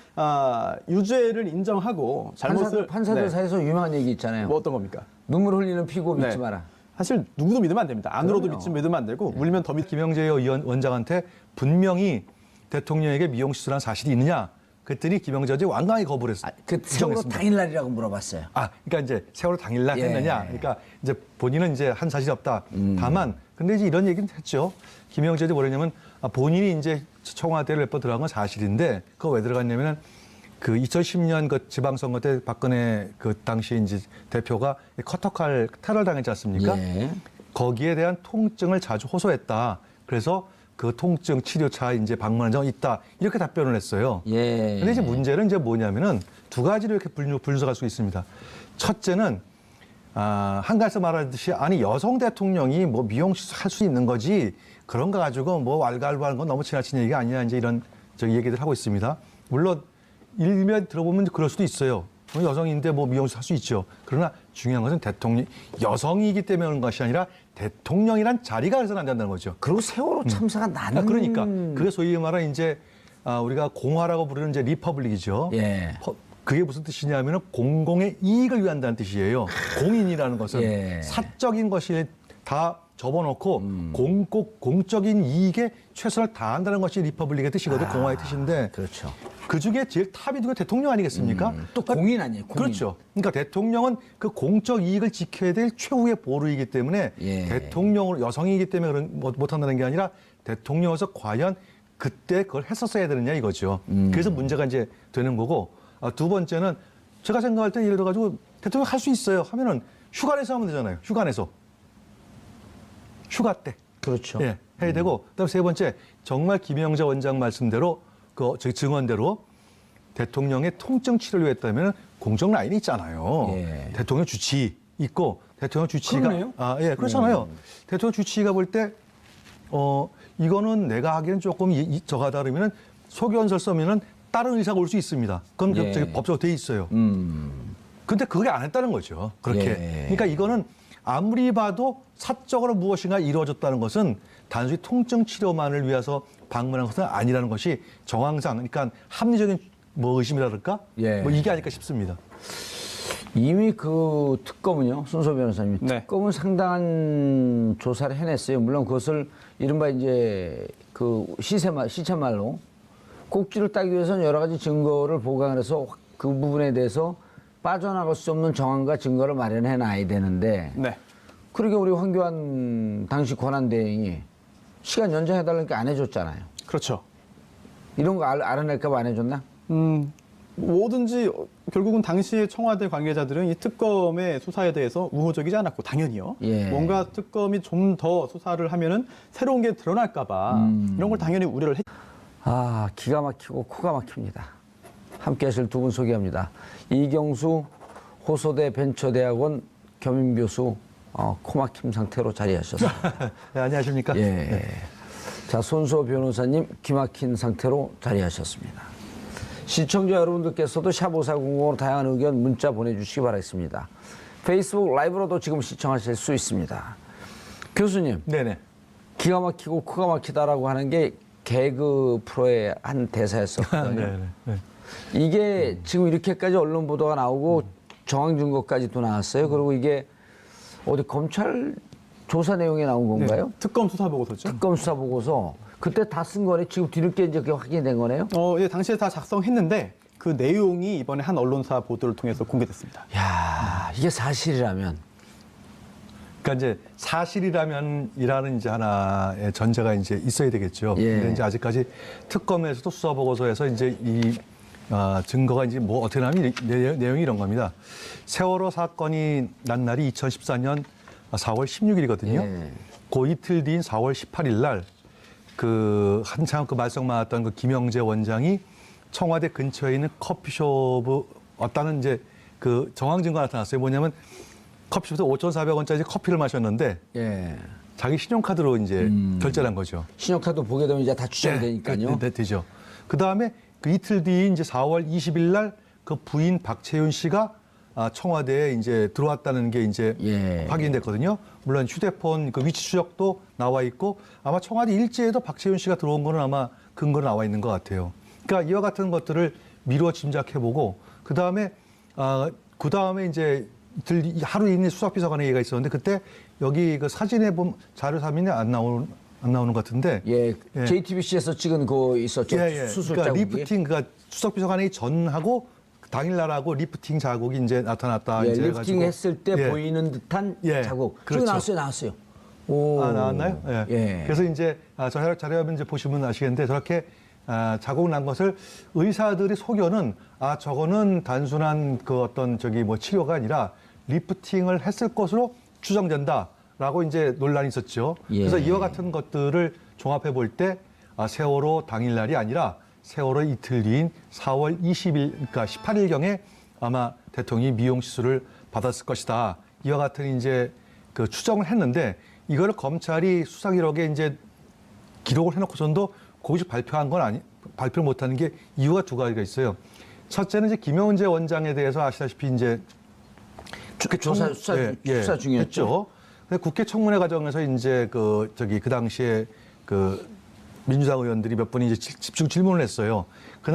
Speaker 3: 유죄를 인정하고 잘못을
Speaker 1: 판사들
Speaker 3: 네.
Speaker 1: 사이에서 유명한 얘기 있잖아요.
Speaker 3: 뭐 어떤 겁니까?
Speaker 1: 눈물 흘리는 피고 믿지
Speaker 3: 네.
Speaker 1: 마라.
Speaker 3: 사실 누구도 믿으면 안 됩니다. 안 울어도
Speaker 1: 그럼요.
Speaker 3: 믿으면 안 되고 울면 더 믿.
Speaker 2: 김영재 원장한테 분명히 대통령에게 미용시술한 사실이 있느냐? 그랬더니 김영재 원장이 완강히 거부를 했어요.
Speaker 1: 그 세월호 당일날이라고 물어봤어요.
Speaker 2: 그러니까 이제 세월호 당일날
Speaker 1: 예.
Speaker 2: 했느냐? 그러니까 이제 본인은 이제 한 사실이 없다. 다만 근데 이제 이런 얘기는 했죠. 김영재 뭐냐면 본인이 이제 청와대를 몇 번 들어간 건 사실인데 그거 왜 들어갔냐면은 그 2010년 그 지방선거 때 박근혜 그 당시 이제 대표가 커터칼 테러를 당했지 않습니까?
Speaker 1: 예.
Speaker 2: 거기에 대한 통증을 자주 호소했다. 그래서 그 통증 치료차 이제 방문한 적이 있다. 이렇게 답변을 했어요.
Speaker 1: 예.
Speaker 2: 근데 이제 문제는 이제 뭐냐면은 두 가지로 이렇게 분석할 수 있습니다. 첫째는 한 가지 말하듯이 아니 여성 대통령이 뭐 미용실 할 수 있는 거지 그런 거 가지고 뭐 왈가왈부하는 건 너무 지나친 얘기가 아니냐 이제 이런 얘기들 하고 있습니다. 물론 일면 들어보면 그럴 수도 있어요. 여성인데 뭐 미용실 할 수 있죠. 그러나 중요한 것은 대통령 여성이기 때문에 그런 것이 아니라 대통령이란 자리가 그래서는 안 된다는 거죠.
Speaker 1: 그리고 세월호 참사가 나는.
Speaker 2: 그러니까 그게 소위 말하는 이제 우리가 공화라고 부르는 이제 리퍼블릭이죠.
Speaker 1: 예.
Speaker 2: 그게 무슨 뜻이냐면은 공공의 이익을 위한다는 뜻이에요. 공인이라는 것은
Speaker 1: 예.
Speaker 2: 사적인 것이 다 접어놓고 공적인 이익에 최선을 다한다는 것이 리퍼블릭의 뜻이거든요. 공화의 뜻인데
Speaker 1: 그렇죠.
Speaker 2: 그 중에 제일 탑이 누가 대통령 아니겠습니까?
Speaker 1: 또 공인 아니에요, 공인.
Speaker 2: 그렇죠. 그러니까 대통령은 그 공적 이익을 지켜야 될 최후의 보루이기 때문에
Speaker 1: 예.
Speaker 2: 대통령으로 여성이기 때문에 못한다는 게 아니라 대통령으로서 과연 그때 그걸 했었어야 되느냐 이거죠. 그래서 문제가 이제 되는 거고 두 번째는 제가 생각할 때 예를 들어가지고 대통령 할 수 있어요 하면은 휴가 내서 하면 되잖아요. 휴가 내서. 휴가 때.
Speaker 1: 그렇죠.
Speaker 2: 예, 해야 되고 그다음 세 번째 정말 김영재 원장 말씀대로 저기 증언대로 대통령의 통증 치료를 했다면 공적 라인이 있잖아요.
Speaker 1: 예.
Speaker 2: 대통령 주치 있고 대통령 주치가
Speaker 1: 그러네요.
Speaker 2: 예, 그렇잖아요. 대통령 주치가 볼 때 이거는 내가 하기에는 조금 저가 다르면은 소견설 써면은 다른 의사가 올 수 있습니다. 그럼
Speaker 1: 예.
Speaker 2: 저기 법적으로 돼 있어요. 근데 그게 안 했다는 거죠. 그렇게.
Speaker 1: 예.
Speaker 2: 그러니까 이거는 아무리 봐도 사적으로 무엇인가 이루어졌다는 것은 단순히 통증 치료만을 위해서 방문한 것은 아니라는 것이 정황상, 그러니까 합리적인 뭐 의심이랄까?
Speaker 1: 예.
Speaker 2: 뭐 이게 아닐까 싶습니다.
Speaker 1: 이미 그 특검은요, 순서 변호사님,
Speaker 3: 네.
Speaker 1: 특검은 상당한 조사를 해냈어요. 물론 그것을 이른바 이제 그 시체말로 꼭지를 따기 위해서는 여러 가지 증거를 보강해서 그 부분에 대해서 빠져나갈 수 없는 정황과 증거를 마련해 놔야 되는데,
Speaker 3: 네.
Speaker 1: 그러게 우리 황교안 당시 권한대행이 시간 연장해달라니까 안 해줬잖아요.
Speaker 3: 그렇죠.
Speaker 1: 이런 거 알아낼까 봐 안 해줬나?
Speaker 3: 뭐든지 결국은 당시의 청와대 관계자들은 이 특검의 수사에 대해서 우호적이지 않았고 당연히요.
Speaker 1: 예.
Speaker 3: 뭔가 특검이 좀 더 수사를 하면은 새로운 게 드러날까봐 이런 걸 당연히 우려를 했.
Speaker 1: 아, 기가 막히고 코가 막힙니다. 함께 하실 두 분 소개합니다. 이경수 호소대 벤처대학원 겸임교수 코막힘 상태로 자리하셨습니다.
Speaker 2: 네, 안녕하십니까?
Speaker 1: 예. 자, 손수호 변호사님 기막힌 상태로 자리하셨습니다. 시청자 여러분들께서도 샵5400으로 다양한 의견 문자 보내주시기 바라겠습니다. 페이스북 라이브로도 지금 시청하실 수 있습니다. 교수님,
Speaker 2: 네네.
Speaker 1: 기가 막히고 코가 막히다라고 하는 게 개그 프로의 한 대사였었거든요.
Speaker 2: 네네. 네.
Speaker 1: 이게 지금 이렇게까지 언론 보도가 나오고 정황 증거까지도 나왔어요. 그리고 이게 어디 검찰 조사 내용에 나온 건가요?
Speaker 3: 특검 수사 보고서죠.
Speaker 1: 특검 수사 보고서 그때 다 쓴 거네. 지금 뒤늦게 이제 그게 확인이 된 거네요.
Speaker 3: 예, 당시에 다 작성했는데 그 내용이 이번에 한 언론사 보도를 통해서 공개됐습니다.
Speaker 1: 야, 이게 사실이라면
Speaker 2: 그러니까 이제 사실이라면이라는 이제 하나의 전제가 이제 있어야 되겠죠.
Speaker 1: 예.
Speaker 2: 근데 이제 아직까지 특검에서도 수사 보고서에서 이제 이 증거가 이제 뭐 어떻게 하면 내용이 이런 겁니다. 세월호 사건이 난 날이 2014년 4월 16일이거든요.
Speaker 1: 예.
Speaker 2: 그 이틀 뒤인 4월 18일 날 그 한참 그 말썽 많았던 그 김영재 원장이 청와대 근처에 있는 커피숍 왔다는 이제 그 정황 증거가 나타났어요. 뭐냐면 커피숍에서 5,400원짜리 커피를 마셨는데
Speaker 1: 예.
Speaker 2: 자기 신용카드로 이제 결제를 한 거죠.
Speaker 1: 신용카드 보게 되면 이제 다 추정이 되니까요.
Speaker 2: 네, 되죠. 그 다음에 그 이틀 뒤인 이제 4월 20일 날 그 부인 박채윤 씨가 청와대에 이제 들어왔다는 게 이제
Speaker 1: 예.
Speaker 2: 확인됐거든요. 물론 휴대폰 그 위치 추적도 나와 있고 아마 청와대 일지에도 박채윤 씨가 들어온 거는 아마 근거로 나와 있는 것 같아요. 그러니까 이와 같은 것들을 미루어 짐작해보고 그 다음에 이제 하루 이내 수석비서관의 얘기가 있었는데 그때 여기 그 사진에 보면 자료 사진이 안 나오는 것 같은데.
Speaker 1: 예.
Speaker 2: 예.
Speaker 1: JTBC에서 찍은 거 있었죠. 수술
Speaker 2: 그러니까
Speaker 1: 자국이.
Speaker 2: 리프팅, 그러니까 수석비서관이 전하고 당일날하고 리프팅 자국이 이제 나타났다.
Speaker 1: 예,
Speaker 2: 이제
Speaker 1: 리프팅
Speaker 2: 해가지고.
Speaker 1: 했을 때
Speaker 2: 예.
Speaker 1: 보이는 듯한
Speaker 2: 예,
Speaker 1: 자국.
Speaker 2: 그렇죠.
Speaker 1: 저기 나왔어요. 오.
Speaker 2: 나왔나요? 예.
Speaker 1: 예.
Speaker 2: 그래서 이제 저 자료에 이제 보시면 아시겠는데 저렇게 자국 난 것을 의사들이 속여는 저거는 단순한 그 어떤 뭐 치료가 아니라 리프팅을 했을 것으로 추정된다라고 이제 논란이 있었죠.
Speaker 1: 예.
Speaker 2: 그래서 이와 같은 것들을 종합해 볼 때 세월호 당일날이 아니라 세월호 이틀 뒤인 4월 20일, 그러니까 18일경에 아마 대통령이 미용 시술을 받았을 것이다. 이와 같은 이제 그 추정을 했는데 이거를 검찰이 수사 기록에 이제 기록을 해놓고선도 거기서 발표한 건 발표를 못하는 게 이유가 두 가지가 있어요. 첫째는 이제 김영재 원장에 대해서 아시다시피 이제
Speaker 1: 국회 수사 중이었죠.
Speaker 2: 했죠. 근데 국회 청문회 과정에서 이제 그 당시에 그 민주당 의원들이 몇 분이 이제 집중 질문을 했어요. 그날